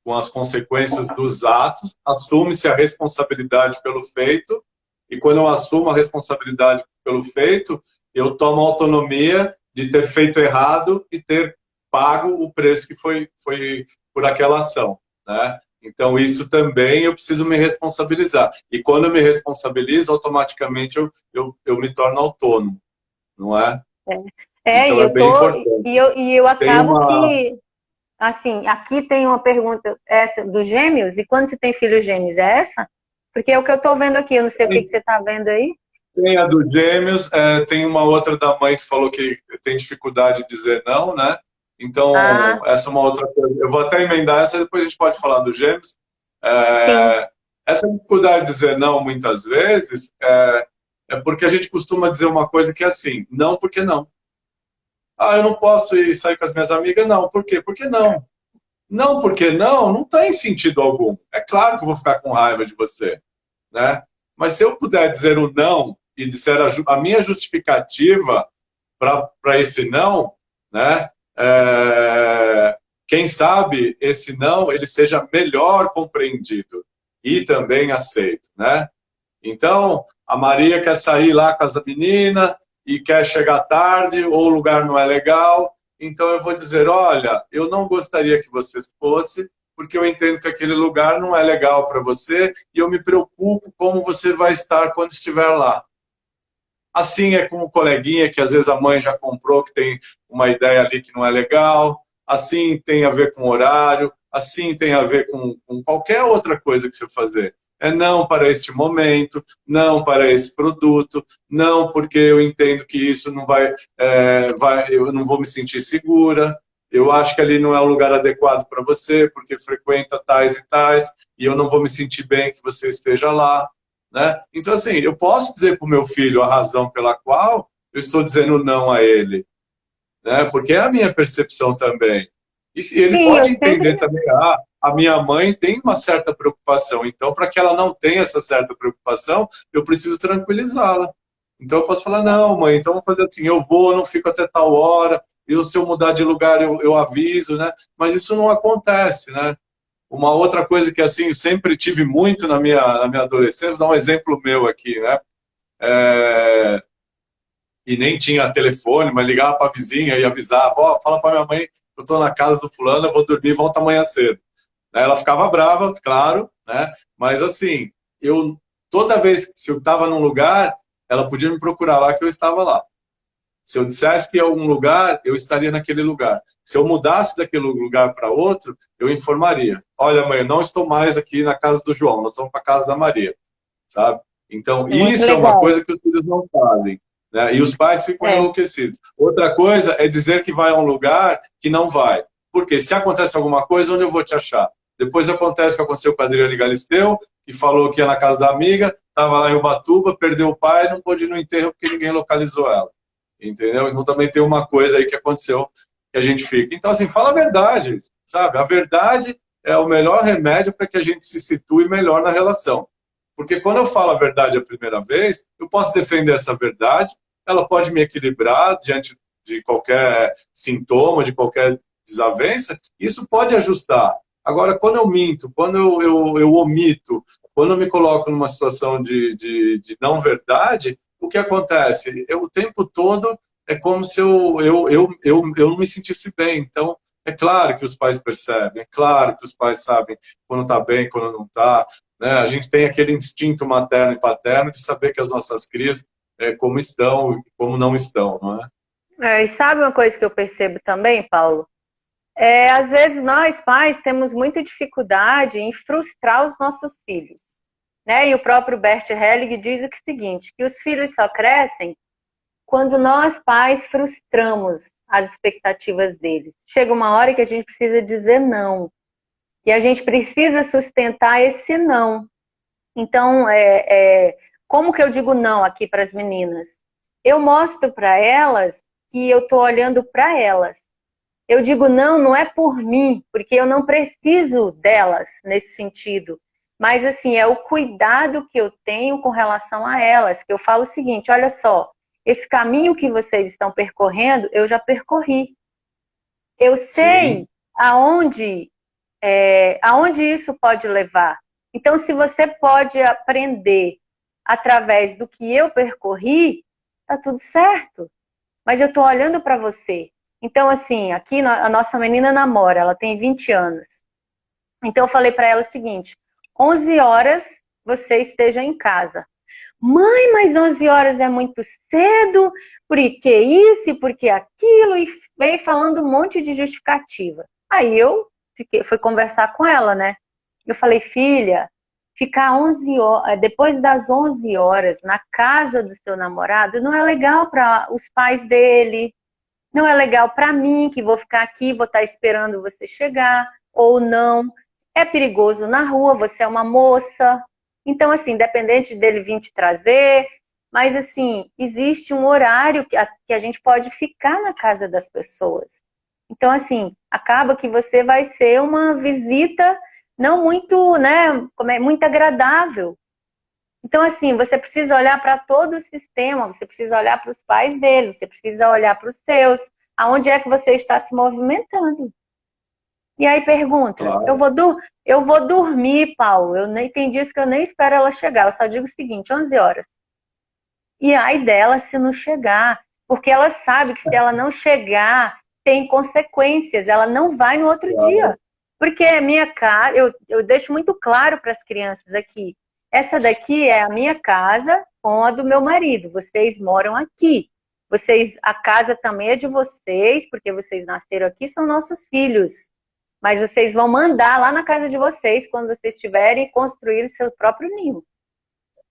com as consequências dos atos, assume-se a responsabilidade pelo feito, e quando eu assumo a responsabilidade pelo feito, eu tomo a autonomia de ter feito errado e ter pago o preço que foi por aquela ação, né? Então, isso também eu preciso me responsabilizar. E quando eu me responsabilizo, automaticamente eu me torno autônomo, não é? E Então, é eu bem tô importante. e eu Tem acabo uma, que assim, aqui tem uma pergunta essa dos gêmeos, e quando você tem filhos gêmeos, é essa? Porque é o que eu tô vendo aqui, eu não sei o que você tá vendo aí. Tem a do Gêmeos, tem uma outra da mãe que falou que tem dificuldade de dizer não, né? Então, Ah, essa é uma outra coisa. Eu vou até emendar essa, depois a gente pode falar do Gêmeos. sim. Essa dificuldade de dizer não, muitas vezes, é porque a gente costuma dizer uma coisa que é assim, não porque não. Ah, eu não posso ir sair com as minhas amigas, não. Por quê? Porque não. Não porque não, não tem sentido algum. É claro que eu vou ficar com raiva de você, né? Mas se eu puder dizer o não e disser a minha justificativa para esse não, né? Quem sabe esse não ele seja melhor compreendido e também aceito, né? Então, a Maria quer sair lá com as meninas e quer chegar tarde, ou o lugar não é legal. Então, eu vou dizer: olha, eu não gostaria que você fosse, porque eu entendo que aquele lugar não é legal para você e eu me preocupo como você vai estar quando estiver lá. Assim é com o coleguinha que às vezes a mãe já comprou, que tem uma ideia ali que não é legal. Assim tem a ver com horário. Assim tem a ver com qualquer outra coisa que você fazer. É não para este momento, não para esse produto, não porque eu entendo que isso não eu não vou me sentir segura. Eu acho que ali não é o lugar adequado para você, porque frequenta tais e tais, e eu não vou me sentir bem que você esteja lá. Né? Então, assim, eu posso dizer para o meu filho a razão pela qual eu estou dizendo não a ele, né? Porque é a minha percepção também. E se ele Sim, eu pode entender sempre. também, a minha mãe tem uma certa preocupação, então, para que ela não tenha essa certa preocupação, eu preciso tranquilizá-la. Então, eu posso falar: não, mãe, então vamos fazer assim, eu vou, não fico até tal hora, se eu mudar de lugar, eu aviso, né? Mas isso não acontece, né? Uma outra coisa que assim eu sempre tive muito na minha adolescência, vou dar um exemplo meu aqui, né? É, e nem tinha telefone, mas ligava para a vizinha e avisava: ó, fala para minha mãe que eu estou na casa do fulano, eu vou dormir, volta amanhã cedo. Ela ficava brava, claro, né? Mas assim, eu toda vez que se eu estava num lugar, ela podia me procurar lá que eu estava lá. Se eu dissesse que ia a algum lugar, eu estaria naquele lugar. Se eu mudasse daquele lugar para outro, eu informaria: olha, mãe, eu não estou mais aqui na casa do João, nós estamos para a casa da Maria, sabe? Então, É muito isso é uma legal. coisa que os filhos não fazem, né? E os pais ficam É, enlouquecidos. Outra coisa é dizer que vai a um lugar que não vai. Porque se acontece alguma coisa, onde eu vou te achar? Depois acontece o que aconteceu com a Adriane Galisteu, que falou que ia na casa da amiga, estava lá em Ubatuba, perdeu o pai, não pôde ir no enterro porque ninguém localizou ela. Entendeu? Então também tem uma coisa aí que aconteceu que a gente fica. Então, assim, fala a verdade, sabe? A verdade é o melhor remédio para que a gente se situe melhor na relação. Porque quando eu falo a verdade a primeira vez, eu posso defender essa verdade, ela pode me equilibrar diante de qualquer sintoma, de qualquer desavença, isso pode ajustar. Agora, quando eu minto, quando eu omito, quando eu me coloco numa situação de não verdade, o que acontece? O tempo todo é como se eu não me sentisse bem. Então, é claro que os pais percebem, é claro que os pais sabem quando está bem, quando não está. Né? A gente tem aquele instinto materno e paterno de saber que as nossas crias, como estão e como não estão, não é? E sabe uma coisa que eu percebo também, Paulo? Às vezes nós, pais, temos muita dificuldade em frustrar os nossos filhos. Né? E o próprio Bert Helling diz o seguinte, que os filhos só crescem quando nós, pais, frustramos as expectativas deles. Chega uma hora que a gente precisa dizer não. E a gente precisa sustentar esse não. Então, como que eu digo não aqui para as meninas? Eu mostro para elas que eu estou olhando para elas. Eu digo não, não é por mim, porque eu não preciso delas nesse sentido. Mas, assim, é o cuidado que eu tenho com relação a elas. Que eu falo o seguinte, olha só, esse caminho que vocês estão percorrendo, eu já percorri. Eu sei Sim. aonde isso pode levar. Então, se você pode aprender através do que eu percorri, tá tudo certo. Mas eu estou olhando para você. Então, assim, aqui a nossa menina namora, ela tem 20 anos. Então, eu falei para ela o seguinte, 11 horas você esteja em casa. Mãe, mas 11 horas é muito cedo, por que isso e por que aquilo, e veio falando um monte de justificativa. Aí eu fui conversar com ela, né? Eu falei, filha, ficar 11 horas, depois das 11 horas na casa do seu namorado não é legal para os pais dele, não é legal para mim, que vou ficar aqui, vou estar esperando você chegar, ou não. É perigoso na rua, você é uma moça. Então, assim, independente dele vir te trazer, mas, assim, existe um horário que a gente pode ficar na casa das pessoas. Então, assim, acaba que você vai ser uma visita não muito, né, muito agradável. Então, assim, você precisa olhar para todo o sistema, você precisa olhar para os pais dele, você precisa olhar para os seus, aonde é que você está se movimentando. E aí pergunta, Claro. eu vou dormir, Paulo, tem dias que eu nem espero ela chegar, eu só digo o seguinte, 11 horas. E aí dela se não chegar, porque ela sabe que se ela não chegar, tem consequências, ela não vai no outro Claro. dia. Porque a minha casa, eu deixo muito claro para as crianças aqui, essa daqui é a minha casa com a do meu marido, vocês moram aqui. A casa também é de vocês, porque vocês nasceram aqui, são nossos filhos. Mas vocês vão mandar lá na casa de vocês quando vocês tiverem construir o seu próprio ninho.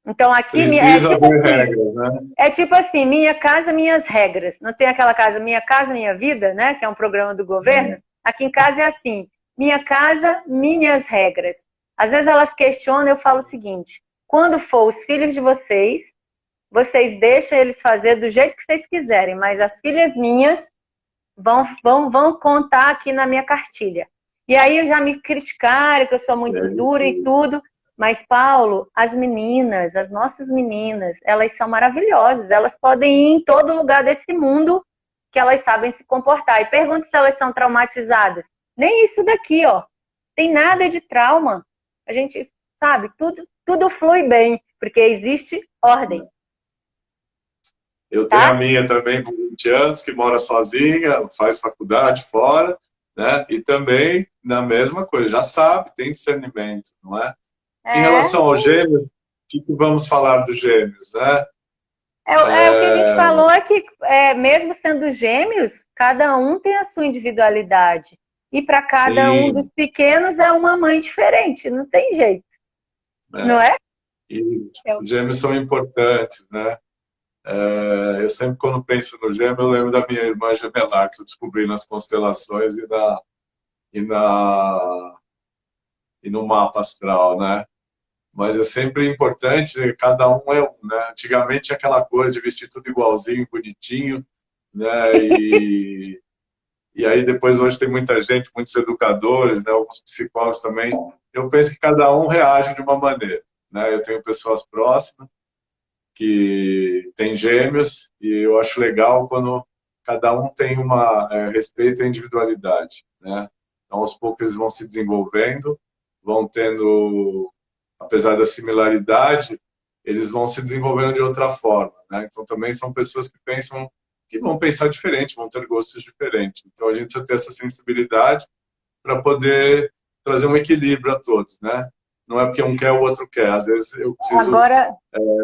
Então aqui Precisa haver regras, né? é tipo assim, minha casa, minhas regras. Não tem aquela casa, minha vida, né? Que é um programa do governo. Aqui em casa é assim, minha casa, minhas regras. Às vezes elas questionam, eu falo o seguinte, quando for os filhos de vocês, vocês deixam eles fazer do jeito que vocês quiserem, mas as filhas minhas vão contar aqui na minha cartilha. E aí já me criticaram que eu sou muito dura e tudo. Mas, Paulo, as meninas, as nossas meninas, elas são maravilhosas. Elas podem ir em todo lugar desse mundo que elas sabem se comportar. E pergunta se elas são traumatizadas. Nem isso daqui, ó. Tem nada de trauma. A gente sabe, tudo flui bem, porque existe ordem. Eu tenho a Tá? minha também com 20 anos, que mora sozinha, faz faculdade fora, né? E também na mesma coisa, já sabe, tem discernimento, não é? Em É, relação ao gêmeo, o que vamos falar dos gêmeos, né? o que a gente falou é que, mesmo sendo gêmeos, cada um tem a sua individualidade. E para cada um dos Sim, pequenos é uma mãe diferente, não tem jeito, não é, é? e É, os gêmeos são importantes, né? Eu sempre, quando penso no gêmeo, eu lembro da minha irmã gemelar, que eu descobri nas constelações e, na, e no mapa astral, né? Mas é sempre importante, cada um é um, né? Antigamente tinha aquela coisa de vestir tudo igualzinho, bonitinho, né? E aí depois hoje tem muita gente, muitos educadores, né? Alguns psicólogos também. Eu penso que cada um reage de uma maneira, né? Eu tenho pessoas próximas que têm gêmeos e eu acho legal quando cada um tem respeito à individualidade, né? Então aos poucos eles vão se desenvolvendo, vão tendo apesar da similaridade, eles vão se desenvolvendo de outra forma, né? Então também são pessoas que vão pensar diferente, vão ter gostos diferentes. Então a gente precisa ter essa sensibilidade para poder trazer um equilíbrio a todos, né? Não é porque um quer, o outro quer. Às vezes eu preciso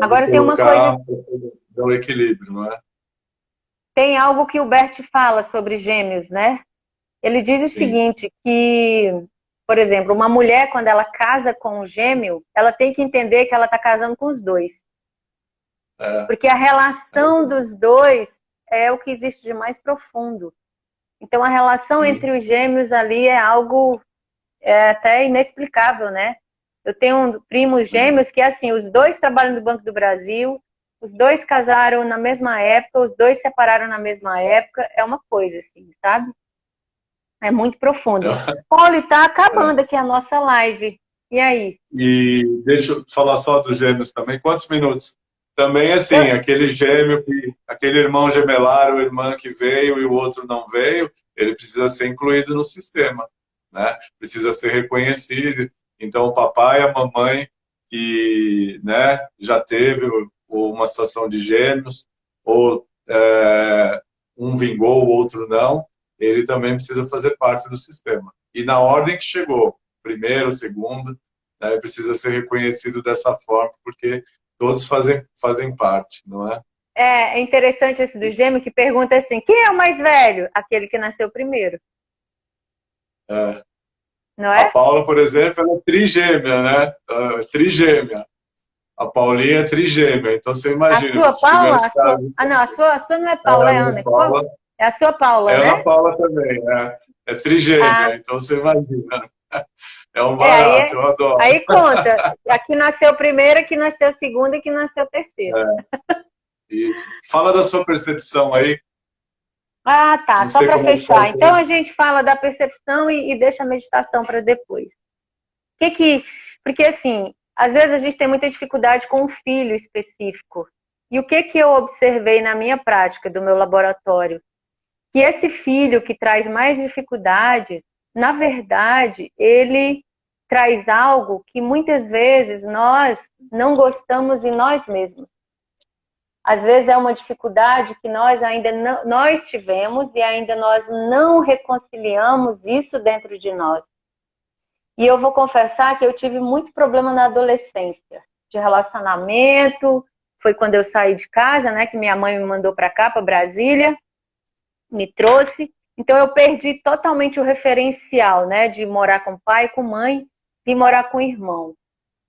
Agora tem uma colocar coisa, para dar um equilíbrio, não é? tem algo que o Bert fala sobre gêmeos, né? Ele diz o Sim. seguinte, que, por exemplo, uma mulher, quando ela casa com um gêmeo, ela tem que entender que ela está casando com os dois. É, Porque a relação dos dois é o que existe de mais profundo. Então, a relação sim. entre os gêmeos ali é algo até inexplicável, né? Eu tenho primos gêmeos que, assim, os dois trabalham no Banco do Brasil, os dois casaram na mesma época, os dois se separaram na mesma época. É uma coisa, assim, sabe? É muito profundo. Paulo, tá acabando aqui a nossa live. E aí? E deixa eu falar só dos gêmeos também. Quantos minutos? Também, Eu, assim, aquele gêmeo, aquele irmão gemelar, ou irmã que veio e o outro não veio, ele precisa ser incluído no sistema, né? Precisa ser reconhecido. Então, o papai e a mamãe que, né, já teve uma situação de gêmeos, ou um vingou, o outro não, ele também precisa fazer parte do sistema. E na ordem que chegou, primeiro, segundo, né, precisa ser reconhecido dessa forma, porque todos fazem parte, não é? é interessante esse do gêmeo que pergunta assim: quem é o mais velho? Aquele que nasceu primeiro, É. não A é? Paula, por exemplo, ela é trigêmea, né? Trigêmea. A Paulinha é trigêmea. Então, você A imagina, sua os Paula? primeiros casos. Ah, não, a sua não é Paula, A é minha Ana. Qual? Paula, É a sua é Paula, a Ana né? Paula também, né? É Ah, trigêmea. Então, você imagina. É um aí, barato, eu adoro. aí conta. Aqui nasceu primeiro, aqui nasceu segundo e aqui nasceu terceiro. É, isso. Fala da sua percepção aí. Ah, tá. Não Só sei para como é que tá fechar. o Então a tempo. gente fala da percepção e deixa a meditação para depois. Porque assim, às vezes a gente tem muita dificuldade com um filho específico. E o que eu observei na minha prática do meu laboratório? Que esse filho que traz mais dificuldades, na verdade, ele traz algo que muitas vezes nós não gostamos em nós mesmos. Às vezes é uma dificuldade que nós ainda não, nós tivemos e ainda nós não reconciliamos isso dentro de nós. E eu vou confessar que eu tive muito problema na adolescência, de relacionamento. Foi quando eu saí de casa, né, que minha mãe me mandou para cá, para Brasília, me trouxe. Então eu perdi totalmente o referencial, né, de morar com pai, com mãe, e morar com irmão.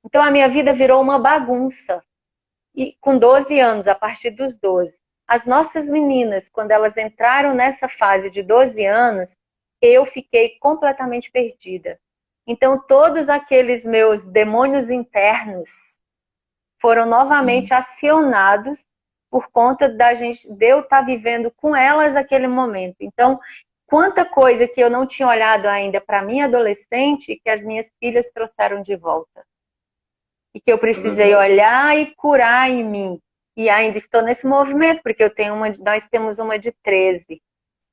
Então a minha vida virou uma bagunça. E com 12 anos, a partir dos 12, as nossas meninas, quando elas entraram nessa fase de 12 anos, eu fiquei completamente perdida. Então, todos aqueles meus demônios internos foram novamente acionados por conta da gente, de eu estar vivendo com elas aquele momento. Então, quanta coisa que eu não tinha olhado ainda para minha adolescente que as minhas filhas trouxeram de volta. E que eu É precisei verdade. olhar e curar em mim. E ainda estou nesse movimento, porque nós temos uma de 13.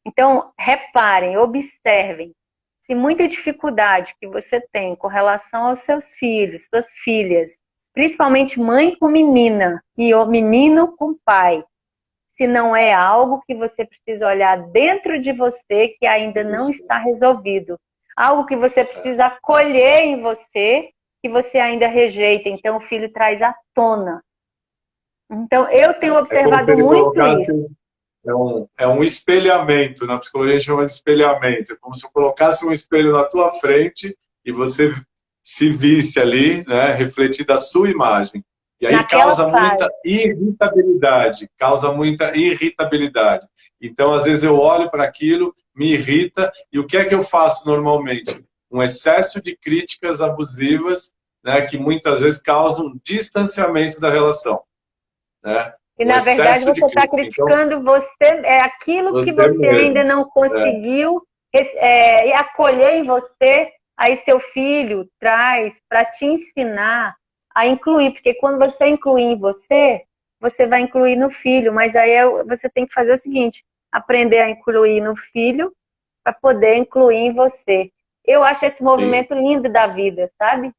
Então, reparem, observem. Se muita dificuldade que você tem com relação aos seus filhos, suas filhas, principalmente mãe com menina e o menino com pai, se não é algo que você precisa olhar dentro de você que ainda não Isso. está resolvido, algo que você precisa acolher em você que você ainda rejeita, então o filho traz à tona. Então eu tenho É como se observado ele muito colocasse. isso. É um espelhamento. Na psicologia a gente chama de espelhamento. É como se eu colocasse um espelho na tua frente e você se visse ali, né, refletida a sua imagem. E aí Naquela causa muita fase. irritabilidade, causa muita irritabilidade. Então, às vezes eu olho para aquilo, me irrita, e o que é que eu faço normalmente? Um excesso de críticas abusivas, né, que muitas vezes causam um distanciamento da relação, né? E O na verdade excesso de você está crítica. Então, criticando você, é aquilo que você você ainda mesmo. não É, conseguiu acolher em você, aí seu filho traz para te ensinar a incluir, porque quando você incluir em você, você vai incluir no filho, mas aí você tem que fazer o seguinte, aprender a incluir no filho para poder incluir em você. Eu acho esse sim. movimento lindo da vida, sabe?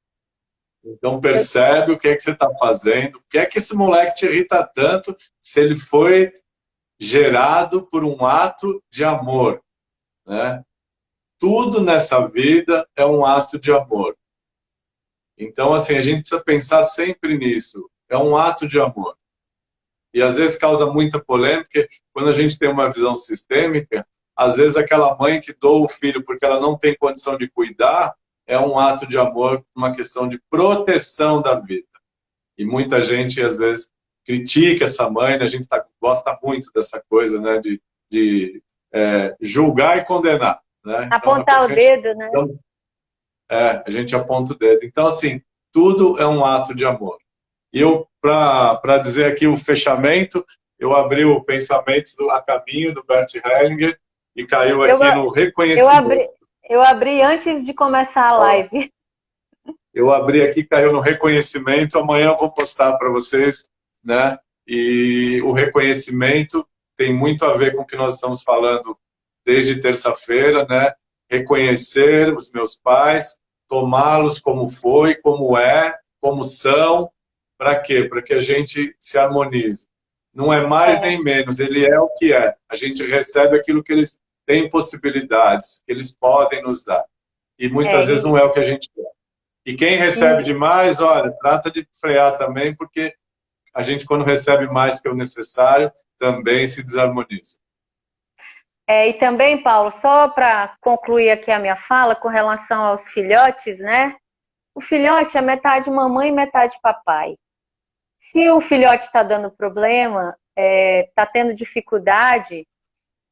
Então percebe o que é que você está fazendo, o que é que esse moleque te irrita tanto se ele foi gerado por um ato de amor, né? Tudo nessa vida é um ato de amor. Então, assim, a gente precisa pensar sempre nisso. É um ato de amor. E às vezes causa muita polêmica, porque quando a gente tem uma visão sistêmica, às vezes aquela mãe que doa o filho porque ela não tem condição de cuidar, é um ato de amor, uma questão de proteção da vida. E muita gente, às vezes, critica essa mãe, né? A gente gosta muito dessa coisa, né? De julgar e condenar, né? Então, Apontar o dedo, né? então, a gente aponta o dedo. Então, assim, tudo é um ato de amor. E eu, para dizer aqui o fechamento, eu abri o Pensamentos a Caminho, do Bert Hellinger, e caiu aqui no reconhecimento. Eu abri antes de começar a live. Eu abri aqui, caiu no reconhecimento, amanhã eu vou postar para vocês, né? E o reconhecimento tem muito a ver com o que nós estamos falando desde terça-feira, né? Reconhecer os meus pais, tomá-los como foi, como é, como são, para quê? Para que a gente se harmonize. Não é mais nem menos, ele é o que é. A gente recebe aquilo que eles têm possibilidades, que eles podem nos dar. E muitas vezes não é o que a gente quer. E quem recebe demais, olha, trata de frear também, porque a gente, quando recebe mais que o necessário, também se desarmoniza. E também, Paulo, só para concluir aqui a minha fala com relação aos filhotes, né? O filhote é metade mamãe e metade papai. Se o filhote está dando problema, está tendo dificuldade,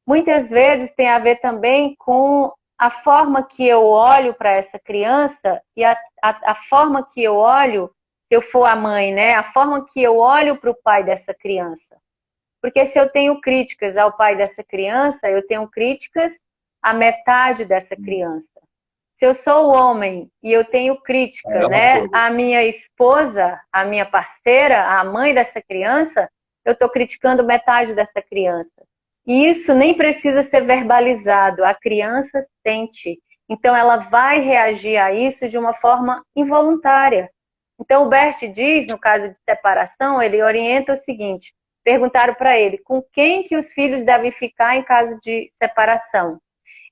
muitas vezes tem a ver também com a forma que eu olho para essa criança e a forma que eu olho, se eu for a mãe, né? A forma que eu olho para o pai dessa criança. Porque se eu tenho críticas ao pai dessa criança, eu tenho críticas à metade dessa criança. Se eu sou o homem e eu tenho crítica, né, à minha esposa, à minha parceira, à mãe dessa criança, eu estou criticando metade dessa criança. E isso nem precisa ser verbalizado, a criança sente. Então ela vai reagir a isso de uma forma involuntária. Então o Bert diz, no caso de separação, ele orienta o seguinte: perguntaram para ele com quem que os filhos devem ficar em caso de separação.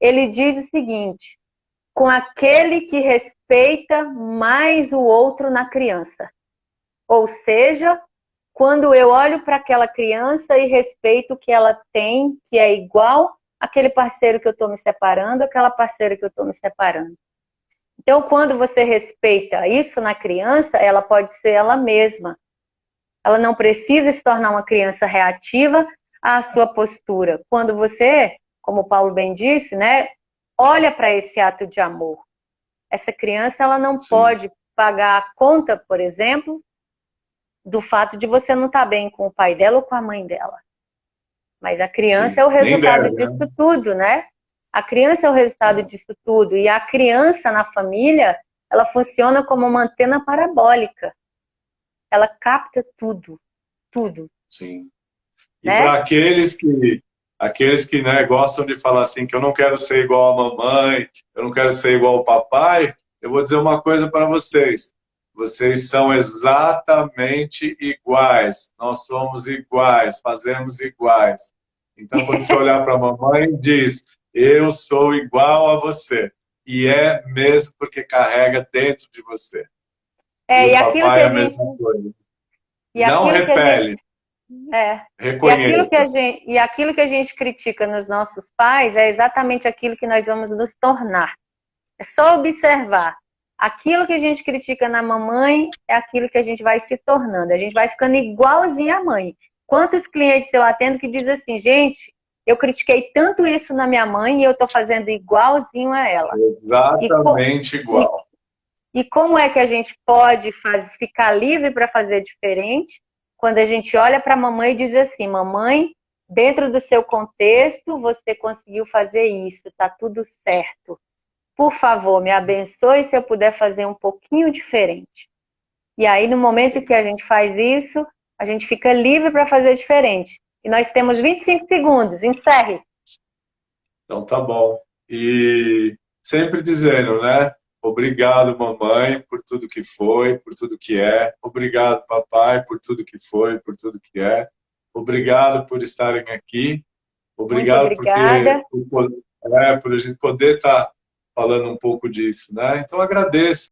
Ele diz o seguinte: com aquele que respeita mais o outro na criança. Ou seja, quando eu olho para aquela criança e respeito o que ela tem, que é igual àquele parceiro que eu estou me separando, aquela parceira que eu estou me separando. Então, quando você respeita isso na criança, ela pode ser ela mesma. Ela não precisa se tornar uma criança reativa à sua postura. Quando você, como o Paulo bem disse, né, olha para esse ato de amor. Essa criança ela não pode pagar a conta, por exemplo, do fato de você não estar bem com o pai dela ou com a mãe dela. Mas a criança é o resultado disso tudo, né? A criança é o resultado disso tudo. E a criança na família, ela funciona como uma antena parabólica. Ela capta tudo. Tudo. Sim. E né? Para aqueles que né, gostam de falar assim, que eu não quero ser igual a mamãe, eu não quero ser igual ao papai, eu vou dizer uma coisa para vocês. Vocês são exatamente iguais. Nós somos iguais, fazemos iguais. Então, quando você olhar para a mamãe, diz, eu sou igual a você. E é mesmo porque carrega dentro de você. E o papai é a mesma coisa. Não repele. E aquilo que a gente critica nos nossos pais é exatamente aquilo que nós vamos nos tornar. É só observar. Aquilo que a gente critica na mamãe é aquilo que a gente vai se tornando. A gente vai ficando igualzinho à mãe. Quantos clientes eu atendo que dizem assim, gente, eu critiquei tanto isso na minha mãe e eu estou fazendo igualzinho a ela. Exatamente igual. E como é que a gente pode ficar livre para fazer diferente? Quando a gente olha para a mamãe e diz assim, mamãe, dentro do seu contexto, você conseguiu fazer isso, tá tudo certo. Por favor, me abençoe se eu puder fazer um pouquinho diferente. E aí, no momento que a gente faz isso, a gente fica livre para fazer diferente. E nós temos 25 segundos. Encerre. Então, tá bom. E sempre dizendo, né? Obrigado, mamãe, por tudo que foi, por tudo que é. Obrigado, papai, por tudo que foi, por tudo que é. Obrigado por estarem aqui. Muito Obrigado porque obrigada. por a gente poder estar falando um pouco disso, né? Então agradeço.